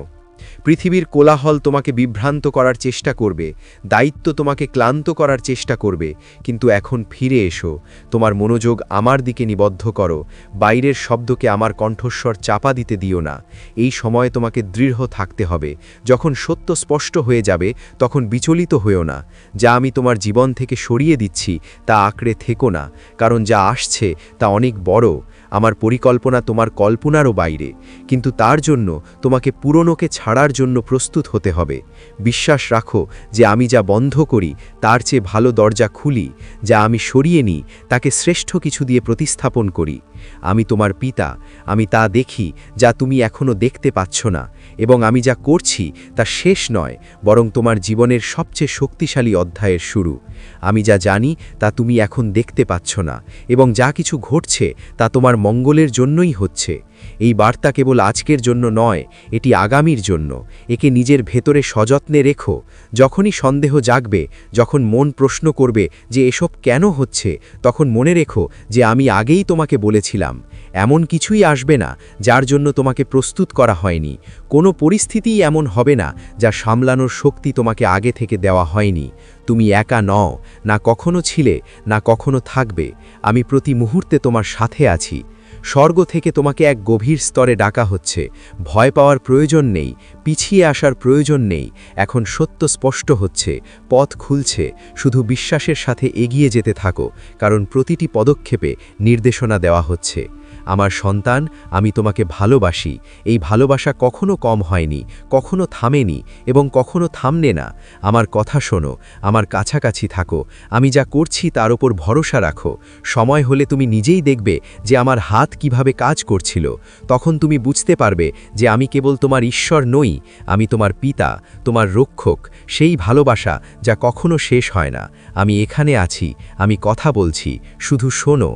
D: পৃথিবীর কোলাহল তোমাকে বিভ্রান্ত করার চেষ্টা করবে, দায়িত্ব তোমাকে ক্লান্ত করার চেষ্টা করবে, কিন্তু এখন ফিরে এসো। তোমার মনোযোগ আমার দিকে নিবদ্ধ করো। বাইরের শব্দকে আমার কণ্ঠস্বর চাপা দিতে দিও না। এই সময়ে তোমাকে দৃঢ় থাকতে হবে। যখন সত্য স্পষ্ট হয়ে যাবে, তখন বিচলিত হয়েও না। যা আমি তোমার জীবন থেকে সরিয়ে দিচ্ছি তা আঁকড়ে থেকো না, কারণ যা আসছে তা অনেক বড়। আমার পরিকল্পনা তোমার কল্পনারও বাইরে, কিন্তু তার জন্য তোমাকে পুরনোকে ছাড়ার জন্য প্রস্তুত হতে হবে। বিশ্বাস রাখো যে আমি যা বন্ধ করি তার চেয়ে ভালো দরজা খুলি। যা আমি সরিয়ে নিই তাকে শ্রেষ্ঠ কিছু দিয়ে প্রতিস্থাপন করি। আমি তোমার পিতা, আমি তা দেখি যা তুমি এখনো দেখতে পাচ্ছ না, এবং আমি যা করছি তা শেষ নয়, বরং তোমার জীবনের সবচেয়ে শক্তিশালী অধ্যায়ের শুরু। আমি যা জানি তা তুমি এখন দেখতে পাচ্ছ না, এবং যা কিছু ঘটছে তা তোমার মঙ্গলের জন্যই হচ্ছে। এই বার্তা কেবল আজকের জন্য নয়, এটি আগামীর জন্য। একে নিজের ভেতরে সযত্নে রেখো। যখনই সন্দেহ জাগবে, যখন মন প্রশ্ন করবে যে এসব কেন হচ্ছে, তখন মনে রেখো যে আমি আগেই তোমাকে বলেছিলাম, এমন কিছুই আসবে না যার জন্য তোমাকে প্রস্তুত করা হয়নি। কোনো পরিস্থিতিই এমন হবে না যা সামলানোর শক্তি তোমাকে আগে থেকে দেওয়া হয়নি। তুমি একা নও, না কখনো ছিলে, না কখনো থাকবে। আমি প্রতি মুহূর্তে তোমার সাথে আছি। স্বর্গ থেকে তোমাকে এক গভীর স্তরে ডাকা হচ্ছে। ভয় পাওয়ার প্রয়োজন নেই, পিছিয়ে আসার প্রয়োজন নেই। এখন সত্য স্পষ্ট হচ্ছে, পথ খুলছে। শুধু বিশ্বাসের সাথে এগিয়ে যেতে থাকো, কারণ প্রতিটি পদক্ষেপে নির্দেশনা দেওয়া হচ্ছে। আমার সন্তান, আমি তোমাকে ভালোবাসি। এই ভালোবাসা কখনো কম হয়নি, কখনো থামেনি এবং কখনো থামনে না। আমার কথা শোনো, আমার কাছাকাছি থাকো। আমি যা করছি তার ওপর ভরসা রাখো। সময় হলে তুমি নিজেই দেখবে যে আমার হাত কিভাবে কাজ করছিল। তখন তুমি বুঝতে পারবে যে আমি কেবল তোমার ঈশ্বর নই, আমি তোমার পিতা, তোমার রক্ষক। সেই ভালোবাসা যা কখনো শেষ হয় না। আমি এখানে আছি, আমি কথা বলছি, শুধু শোনো।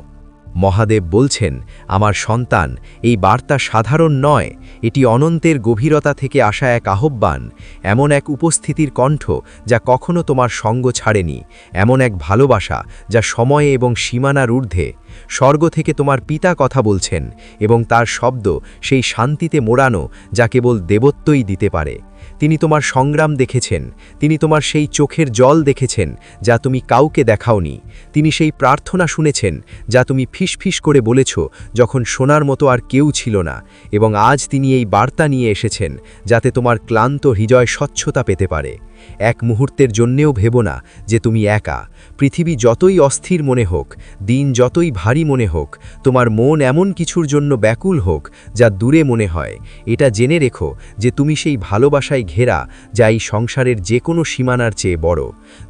D: মহাদেব বলছেন, আমার সন্তান, এই বার্তা সাধারণ নয়, এটি অনন্তের গভীরতা থেকে আসা এক আহ্বান। এমন এক উপস্থিতির কণ্ঠ যা কখনো তোমার সঙ্গ ছাড়েনি, এমন এক ভালোবাসা যা সময়ে এবং সীমানার ঊর্ধ্বে। স্বর্গ থেকে তোমার পিতা কথা বলছেন, এবং তার শব্দ সেই শান্তিতে মোড়ানো যা কেবল দেবত্বই দিতে পারে। তিনি তোমার সংগ্রাম দেখেছেন, তিনি তোমার সেই চোখের জল দেখেছেন যা তুমি কাউকে দেখাওনি, তিনি সেই প্রার্থনা শুনেছেন যা তুমি ফিসফিস করে বলেছ যখন শোনার মতো আর কেউ ছিল না, এবং আজ তিনি এই বার্তা নিয়ে এসেছেন যাতে তোমার ক্লান্ত হৃদয় স্বচ্ছতা পেতে পারে। এক মুহূর্তের জন্যেও ভেবো না যে তুমি একা। পৃথিবী যতই অস্থির মনে হোক, দিন যতই ভারী মনে হোক, তোমার মন এমন কিছুর জন্য ব্যাকুল হোক যা দূরে মনে হয়, এটা জেনে রেখো যে তুমি সেই ভালোবাসায় ঘেরা যা এই সংসারের যে কোনো সীমানার চেয়ে বড়।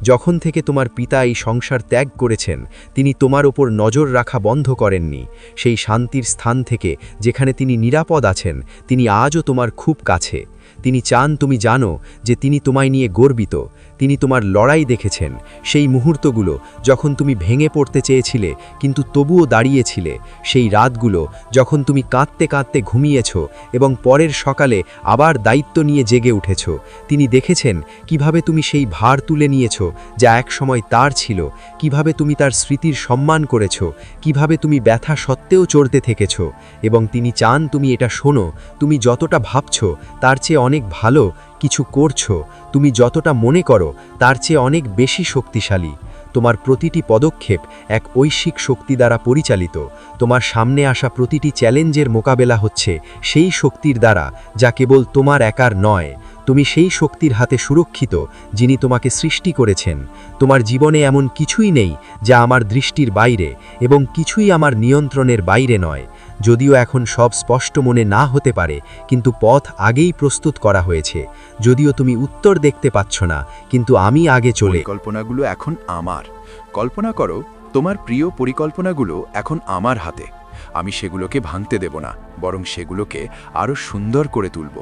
D: যখন থেকে তোমার পিতা এই সংসার ত্যাগ করেছেন, তিনি তোমার ওপর নজর রাখা বন্ধ করেননি। সেই শান্তির স্থান থেকে যেখানে তিনি নিরাপদ আছেন, তিনি আজও তোমার খুব কাছে। তিনি চান তুমি জানো যে তিনি তোমায় নিয়ে গর্বিত। তিনি তোমার লড়াই দেখেছেন, সেই মুহূর্তগুলো যখন তুমি ভেঙে পড়তে চেয়েছিলে কিন্তু তবুও দাঁড়িয়েছিলে, সেই রাতগুলো যখন তুমি কাঁদতে কাঁদতে ঘুমিয়েছ এবং পরের সকালে আবার দায়িত্ব নিয়ে জেগে উঠেছ। তিনি দেখেছেন কিভাবে তুমি সেই ভার তুলে নিয়েছ যা একসময় তার ছিল, কিভাবে তুমি তার স্মৃতির সম্মান করেছ, কিভাবে তুমি ব্যথা সত্ত্বেও চড়তে থেকেছ। এবং তিনি চান তুমি এটা শোনো, তুমি যতটা ভাবছ তার চেয়ে অনেক ভালো কিছু করছো, তুমি যতটা মনে করো তার চেয়ে অনেক বেশি শক্তিশালী। তোমার প্রতিটি পদক্ষেপ এক ঐশ্বিক শক্তি দ্বারা পরিচালিত। তোমার সামনে আসা প্রতিটি চ্যালেঞ্জের মোকাবেলা হচ্ছে সেই শক্তির দ্বারা যা কেবল তোমার একার নয়। তুমি সেই শক্তির হাতে সুরক্ষিত যিনি তোমাকে সৃষ্টি করেছেন। তোমার জীবনে এমন কিছুই নেই যা আমার দৃষ্টির বাইরে, এবং কিছুই আমার নিয়ন্ত্রণের বাইরে নয়। যদিও এখন সব স্পষ্ট মনে না হতে পারে, কিন্তু পথ আগেই প্রস্তুত করা হয়েছে। যদিও তুমি উত্তর দেখতে পাচ্ছ না, কিন্তু আমি আগে চলে।
B: পরিকল্পনাগুলো এখন আমার। কল্পনা করো তোমার প্রিয় পরিকল্পনাগুলো এখন আমার হাতে। আমি সেগুলোকে ভাঙতে দেব না, বরং সেগুলোকে আরও সুন্দর করে তুলব।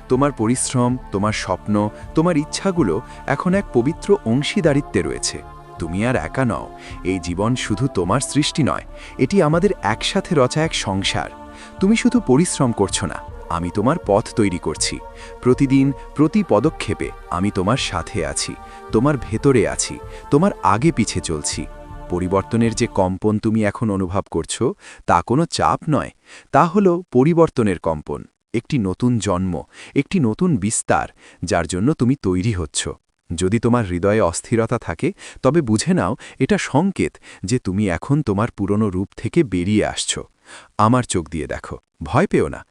B: তোমার পরিশ্রম, তোমার স্বপ্ন, তোমার ইচ্ছাগুলো এখন এক পবিত্র অংশীদারিত্বে রয়েছে। তুমি আর একা নও। এই জীবন শুধু তোমার সৃষ্টি নয়, এটি আমাদের একসাথে রচা এক সংসার। তুমি শুধু পরিশ্রম করছো না, আমি তোমার পথ তৈরি করছি। প্রতিদিন, প্রতি পদক্ষেপে আমি তোমার সাথে আছি, তোমার ভেতরে আছি, তোমার আগে পিছে চলছি। পরিবর্তনের যে কম্পন তুমি এখন অনুভব করছো তা কোনো চাপ নয়, তা হলো পরিবর্তনের কম্পন, একটি নতুন জন্ম, একটি নতুন বিস্তার যার জন্য তুমি তৈরি হচ্ছ। যদি তোমার হৃদয়ে অস্থিরতা থাকে তবে বুঝে নাও এটা সংকেত যে তুমি এখন তোমার পুরনো রূপ থেকে বেরিয়ে আসছো। আমার চোখ দিয়ে দেখো, ভয় পেও না।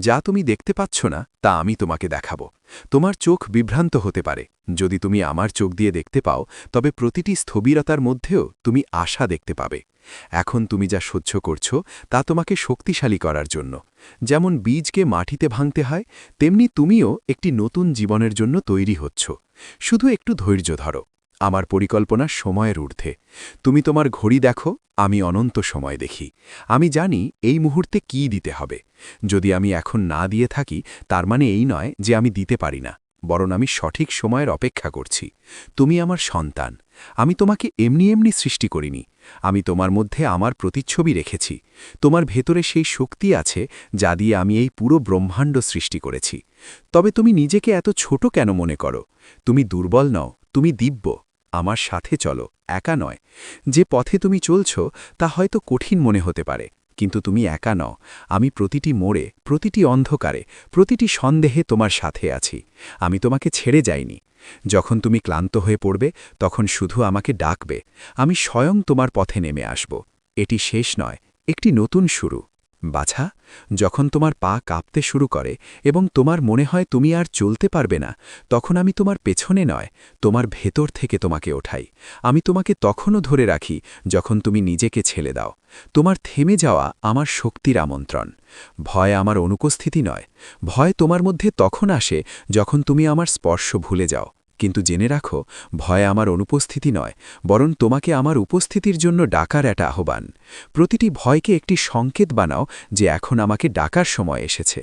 B: যা তুমি দেখতে পাচ্ছ না তা আমি তোমাকে দেখাবো। তোমার চোখ বিভ্রান্ত হতে পারে। যদি তুমি আমার চোখ দিয়ে দেখতে পাও তবে প্রতিটি স্থবিরতার মধ্যেও তুমি আশা দেখতে পাবে। এখন তুমি যা সহ্য করছো তা তোমাকে শক্তিশালী করার জন্য। যেমন বীজকে মাটিতে ভাঙতে হয়, তেমনি তুমিও একটি নতুন জীবনের জন্য তৈরি হচ্ছ। শুধু একটু ধৈর্য ধরো। আমার পরিকল্পনা সময়ের ঊর্ধ্বে। তুমি তোমার ঘড়ি দেখো, আমি অনন্ত সময় দেখি। আমি জানি এই মুহূর্তে কি দিতে হবে। যদি আমি এখন না দিয়ে থাকি তার মানে এই নয় যে আমি দিতে পারি না, বরং আমি সঠিক সময়ের অপেক্ষা করছি। তুমি আমার সন্তান। আমি তোমাকে এমনি এমনি সৃষ্টি করিনি। আমি তোমার মধ্যে আমার প্রতিচ্ছবি রেখেছি। তোমার ভেতরে সেই শক্তি আছে যা দিয়ে আমি এই পুরো ব্রহ্মাণ্ড সৃষ্টি করেছি। তবে তুমি নিজেকে এত ছোট কেন মনে করো? তুমি দুর্বল নও, তুমি দিব্য। আমার সাথে চলো, একা নয়। যে পথে তুমি চলছ তা হয়তো কঠিন মনে হতে পারে, কিন্তু তুমি একা নও। আমি প্রতিটি মোড়ে, প্রতিটি অন্ধকারে, প্রতিটি সন্দেহে তোমার সাথে আছি। আমি তোমাকে ছেড়ে যাইনি। যখন তুমি ক্লান্ত হয়ে পড়বে তখন শুধু আমাকে ডাকবে। আমি স্বয়ং তোমার পথে নেমে আসব। এটি শেষ নয়, একটি নতুন শুরু। বাছা, যখন তোমার পা কাঁপতে শুরু করে এবং তোমার মনে হয় তুমি আর চলতে পারবে না, তখন আমি তোমার পেছনে নয়, তোমার ভেতর থেকে তোমাকে ওঠাই। আমি তোমাকে তখনও ধরে রাখি যখন তুমি নিজেকে ছেড়ে দাও। তোমার থেমে যাওয়া আমার শক্তির আমন্ত্রণ। ভয় আমার অনুপস্থিতি নয়। ভয় তোমার মধ্যে তখন আসে যখন তুমি আমার স্পর্শ ভুলে যাও। কিন্তু জেনে রাখো, ভয় আমার অনুপস্থিতি নয়, বরং তোমাকে আমার উপস্থিতির জন্য ডাকার একটা আহ্বান। প্রতিটি ভয়কে একটি সংকেত বানাও যে এখন আমাকে ডাকার সময় এসেছে।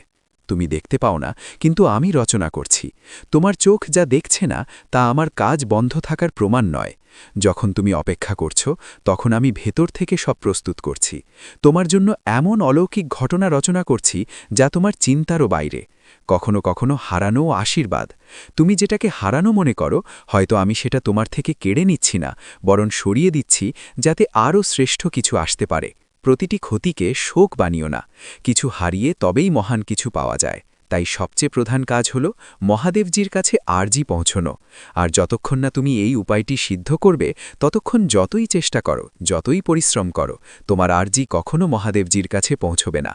B: তুমি দেখতে পাও না, কিন্তু আমি রচনা করছি। তোমার চোখ যা দেখছে না তা আমার কাজ বন্ধ থাকার প্রমাণ নয়। যখন তুমি অপেক্ষা করছো তখন আমি ভেতর থেকে সব প্রস্তুত করছি। তোমার জন্য এমন অলৌকিক ঘটনা রচনা করছি যা তোমার চিন্তারও বাইরে। কখনো কখনো হারানো আশীর্বাদ। তুমি যেটাকে হারানো মনে করো, হয়তো আমি সেটা তোমার থেকে কেড়ে নিচ্ছি না, বরং সরিয়ে দিচ্ছি যাতে আরও শ্রেষ্ঠ কিছু আসতে পারে। প্রতিটি ক্ষতিকে শোক বানিও না। কিছু হারিয়ে তবেই মহান কিছু পাওয়া যায়।
A: তাই সবচেয়ে প্রধান কাজ হল মহাদেবজির কাছে আরজি পৌঁছনো। আর যতক্ষণ না তুমি এই উপায়টি সিদ্ধ করবে, ততক্ষণ যতই চেষ্টা করো, যতই পরিশ্রম করো, তোমার আরজি কখনো মহাদেবজির কাছে পৌঁছবে না।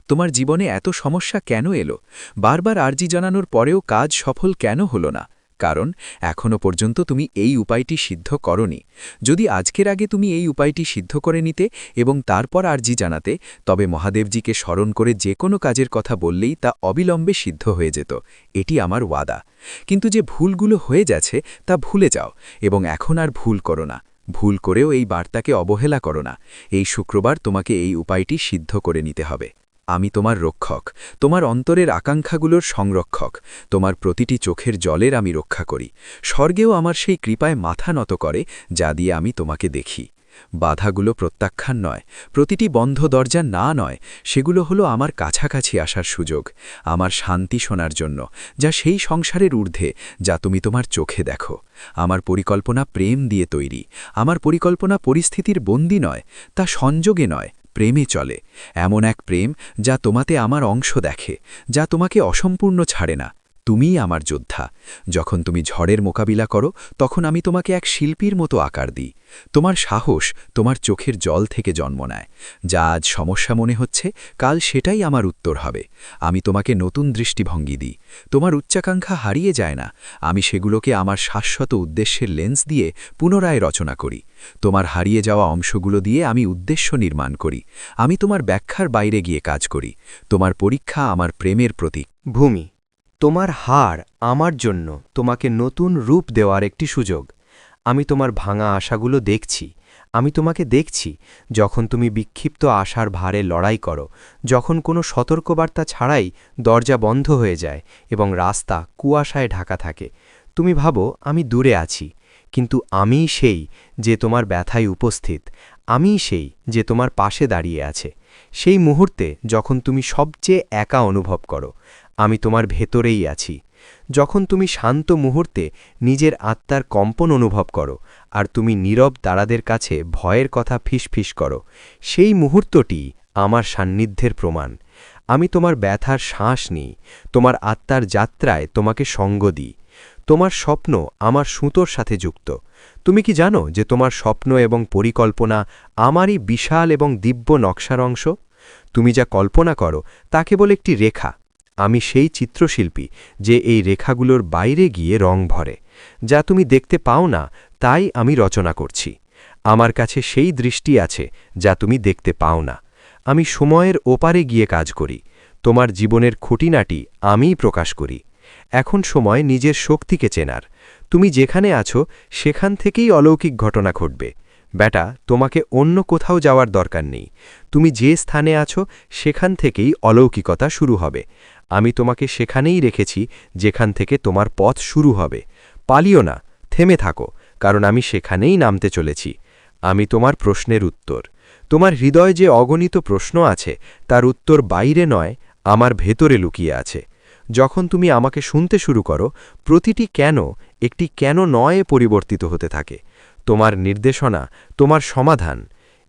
A: তোমার জীবনে এত সমস্যা কেন এলো? বারবার আরজি জানানোর পরেও কাজ সফল কেন হলো না? কারণ এখনও পর্যন্ত তুমি এই উপায়টি সিদ্ধ করনি। যদি আজকের আগে তুমি এই উপায়টি সিদ্ধ করে নিতে এবং তারপর আরজি জানাতে, তবে মহাদেবজিকে স্মরণ করে যে কোনো কাজের কথা বললেই তা অবিলম্বে সিদ্ধ হয়ে যেত। এটি আমার ওয়াদা। কিন্তু যে ভুলগুলো হয়ে যাচ্ছে তা ভুলে যাও এবং এখন আর ভুল করো না। ভুল করেও এই বার্তাকে অবহেলা করো না। এই শুক্রবার তোমাকে এই উপায়টি সিদ্ধ করে নিতে হবে। আমি তোমার রক্ষক, তোমার অন্তরের আকাঙ্ক্ষাগুলোর সংরক্ষক। তোমার প্রতিটি চোখের জলের আমি রক্ষা করি। স্বর্গেও আমার সেই কৃপায় মাথা নত করে, যা দিয়ে আমি তোমাকে দেখি। বাধাগুলো প্রত্যাখ্যান নয়, প্রতিটি বন্ধ দরজা না নয়, সেগুলো হলো আমার কাছাকাছি আসার সুযোগ, আমার শান্তি শোনার জন্য, যা সেই সংসারের ঊর্ধ্বে যা তুমি তোমার চোখে দেখো। আমার পরিকল্পনা প্রেম দিয়ে তৈরি। আমার পরিকল্পনা পরিস্থিতির বন্দী নয়, তা সংযোগে নয়, প্রেমে চলে। এমন এক প্রেম যা তোমাতে আমার অংশ দেখে, যা তোমাকে অসম্পূর্ণ ছাড়ে না। তুমিই আমার যোদ্ধা। যখন তুমি ঝড়ের মোকাবিলা করো, তখন আমি তোমাকে এক শিল্পীর মতো আকার দিই। তোমার সাহস তোমার চোখের জল থেকে জন্ম নেয়। যা আজ সমস্যা মনে হচ্ছে, কাল সেটাই আমার উত্তর হবে। আমি তোমাকে নতুন দৃষ্টিভঙ্গি দিই। তোমার উচ্চাকাঙ্ক্ষা হারিয়ে যায় না। আমি সেগুলোকে আমার শাশ্বত উদ্দেশ্যের লেন্স দিয়ে পুনরায় রচনা করি। তোমার হারিয়ে যাওয়া অংশগুলো দিয়ে আমি উদ্দেশ্য নির্মাণ করি। আমি তোমার ব্যাখ্যার বাইরে গিয়ে কাজ করি। তোমার পরীক্ষা আমার প্রেমের প্রতীক।
D: ভূমি, তোমার হার আমার জন্য তোমাকে নতুন রূপ দেওয়ার একটি সুযোগ। আমি তোমার ভাঙা আশাগুলো দেখছি। আমি তোমাকে দেখছি, যখন তুমি বিক্ষিপ্ত আশার ভারে লড়াই করো, যখন কোনো সতর্কবার্তা ছাড়াই দরজা বন্ধ হয়ে যায় এবং রাস্তা কুয়াশায় ঢাকা থাকে। তুমি ভাবো আমি দূরে আছি, কিন্তু আমিই সেই যে তোমার ব্যথায় উপস্থিত। আমিই সেই যে তোমার পাশে দাঁড়িয়ে আছে। সেই মুহূর্তে যখন তুমি সবচেয়ে একা অনুভব করো, আমি তোমার ভেতরেই আছি। যখন তুমি শান্ত মুহূর্তে নিজের আত্মার কম্পন অনুভব করো আর তুমি নীরব তারাদের কাছে ভয়ের কথা ফিসফিস করো, সেই মুহূর্তটি আমার সান্নিধ্যের প্রমাণ। আমি তোমার ব্যথার শ্বাস নিই, তোমার আত্মার যাত্রায় তোমাকে সঙ্গ দিই। তোমার স্বপ্ন আমার সুতোর সাথে যুক্ত। তুমি কি জানো যে তোমার স্বপ্ন এবং পরিকল্পনা আমারই বিশাল এবং দিব্য নকশার অংশ? তুমি যা কল্পনা করো তা কেবল একটি রেখা। আমি সেই চিত্রশিল্পী যে এই রেখাগুলোর বাইরে গিয়ে রং ভরে। যা তুমি দেখতে পাও না, তাই আমি রচনা করছি। আমার কাছে সেই দৃষ্টি আছে যা তুমি দেখতে পাও না। আমি সময়ের ওপারে গিয়ে কাজ করি। তোমার জীবনের খুঁটিনাটি আমিই প্রকাশ করি। এখন সময় নিজের শক্তিকে চেনার। তুমি যেখানে আছো সেখান থেকেই অলৌকিক ঘটনা ঘটবে। বেটা, তোমাকে অন্য কোথাও যাওয়ার দরকার নেই। তুমি যে স্থানে আছো সেখান থেকেই অলৌকিকতা শুরু হবে। আমি তোমাকে সেখানেই রেখেছি যেখান থেকে তোমার পথ শুরু হবে। পালিও না, থেমে থাকো, কারণ আমি সেখানেই নামতে চলেছি। আমি তোমার প্রশ্নের উত্তর। তোমার হৃদয়ে যে অগণিত প্রশ্ন আছে তার উত্তর বাইরে নয়, আমার ভেতরে লুকিয়ে আছে। যখন তুমি আমাকে শুনতে শুরু করো, প্রতিটি কেন একটি কেন নয় পরিবর্তিত হতে থাকে। তোমার নির্দেশনা, তোমার সমাধান।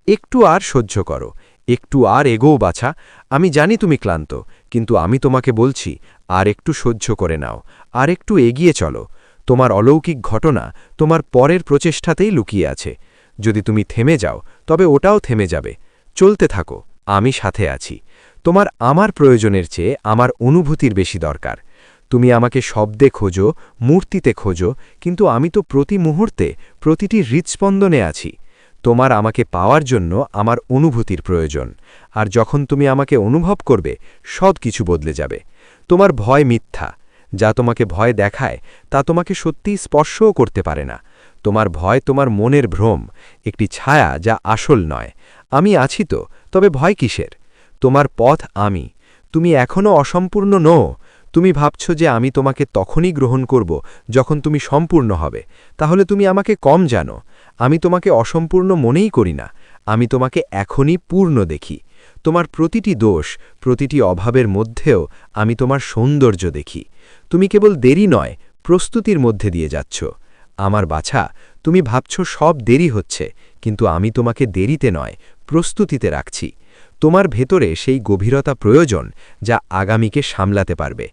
D: একটু আর সহ্য করো, একটু আর এগোও বাছা। আমি জানি তুমি ক্লান্ত, কিন্তু আমি তোমাকে বলছি, আর একটু সহ্য করে নাও, আর একটু এগিয়ে চলো। তোমার অলৌকিক ঘটনা তোমার পরের প্রচেষ্টাতেই লুকিয়ে আছে। যদি তুমি থেমে যাও, তবে ওটাও থেমে যাবে। চলতে থাকো, আমি সাথে আছি। তোমার আমার প্রয়োজনের চেয়ে আমার অনুভূতির বেশি দরকার। তুমি আমাকে শব্দে খোঁজো, মূর্তিতে খোঁজো, কিন্তু আমি তো প্রতি মুহূর্তে প্রতিটি হৃৎস্পন্দনে আছি। তোমার আমাকে পাওয়ার জন্য আমার অনুভূতির প্রয়োজন। আর যখন তুমি আমাকে অনুভব করবে, সব কিছু বদলে যাবে। তোমার ভয় মিথ্যা। যা তোমাকে ভয় দেখায় তা তোমাকে সত্যিই স্পর্শও করতে পারে না। তোমার ভয় তোমার মনের ভ্রম, একটি ছায়া যা আসল নয়। আমি আছি তো, তবে ভয় কিসের? তোমার পথ আমি। তুমি এখনও অসম্পূর্ণ নও। তুমি ভাবছ যে আমি তোমাকে তখনই গ্রহণ করব যখন তুমি সম্পূর্ণ হবে। তাহলে তুমি আমাকে কম জানো। আমি তোমাকে অসম্পূর্ণ মনেই করি না। আমি তোমাকে এখনই পূর্ণ দেখি। তোমার প্রতিটি দোষ, প্রতিটি অভাবের মধ্যেও আমি তোমার সৌন্দর্য দেখি। তুমি কেবল দেরি নয়, প্রস্তুতির মধ্যে দিয়ে যাচ্ছ। আমার বাছা, তুমি ভাবছ সব দেরি হচ্ছে, কিন্তু আমি তোমাকে দেরিতে নয়, প্রস্তুতিতে রাখছি। তোমার ভেতরে সেই গভীরতা প্রয়োজন যা আগামীকে সামলাতে পারবে।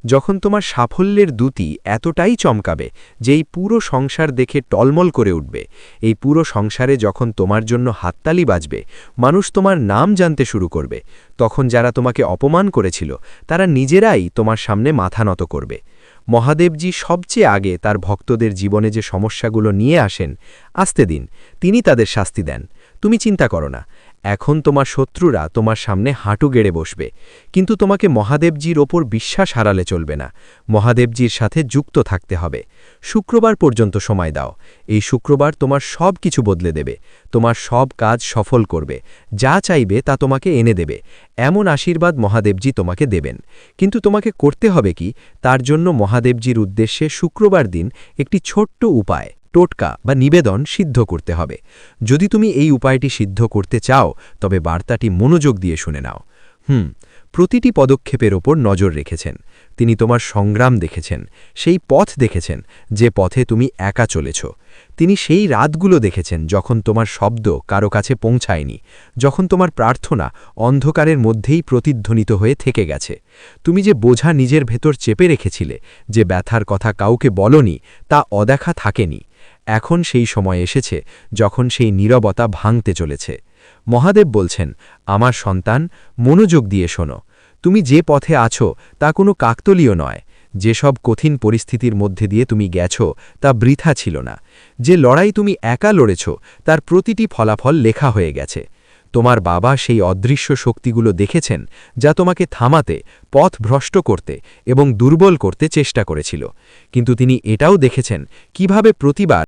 D: যখন তোমার সাফল্যের দ্যুতি এতটাই চমকাবে যে এই পুরো সংসার দেখে টলমল করে উঠবে, এই পুরো সংসারে যখন তোমার জন্য হাততালি বাজবে, মানুষ তোমার নাম জানতে শুরু করবে, তখন যারা তোমাকে অপমান করেছিল তারা নিজেরাই তোমার সামনে মাথা নত করবে। মহাদেবজি সবচেয়ে আগে তার ভক্তদের জীবনে যে সমস্যাগুলো নিয়ে আসেন, আসতে দিন, তিনি তাদের শাস্তি দেন। তুমি চিন্তা করো না, এখন তোমার শত্রুরা তোমার সামনে হাঁটু গেড়ে বসবে, কিন্তু তোমাকে মহাদেবজির ওপর বিশ্বাস হারালে চলবে না। মহাদেবজির সাথে যুক্ত থাকতে হবে। শুক্রবার পর্যন্ত সময় দাও। এই শুক্রবার তোমার সব কিছু বদলে দেবে, তোমার সব কাজ সফল করবে, যা চাইবে তা তোমাকে এনে দেবে। এমন আশীর্বাদ মহাদেবজি তোমাকে দেবেন। কিন্তু তোমাকে করতে হবে কি, তার জন্য মহাদেবজির উদ্দেশ্যে শুক্রবার দিন একটি ছোট্ট উপায়, টোটকা বা নিবেদন সিদ্ধ করতে হবে। যদি তুমি এই উপায়টি সিদ্ধ করতে চাও, তবে বার্তাটি মনোযোগ দিয়ে শুনে নাও। প্রতিটি পদক্ষেপের ওপর নজর রেখেছেন। তিনি তোমার সংগ্রাম দেখেছেন, সেই পথ দেখেছেন যে পথে তুমি একা চলেছ। তিনি সেই রাতগুলো দেখেছেন যখন তোমার শব্দ কারো কাছে পৌঁছায়নি, যখন তোমার প্রার্থনা অন্ধকারের মধ্যেই প্রতিধ্বনিত হয়ে থেকে গেছে। তুমি যে বোঝা নিজের ভেতর চেপে রেখেছিলে, যে ব্যথার কথা কাউকে বলনি, তা অদেখা থাকেনি। এখন সেই সময় এসেছে যখন সেই নীরবতা ভাঙতে চলেছে। মহাদেব বলছেন, আমার সন্তান, মনোযোগ দিয়ে শোনো। তুমি যে পথে আছো তা কোনো কাকতলীয় নয়। যেসব কঠিন পরিস্থিতির মধ্যে দিয়ে তুমি গেছ তা বৃথা ছিল না। যে লড়াই তুমি একা লড়েছ তার প্রতিটি ফলাফল লেখা হয়ে গেছে। তোমার বাবা সেই অদৃশ্য শক্তিগুলো দেখেছেন যা তোমাকে থামাতে, পথ ভ্রষ্ট করতে এবং দুর্বল করতে চেষ্টা করেছিল, কিন্তু তিনি এটাও দেখেছেন কিভাবে প্রতিবার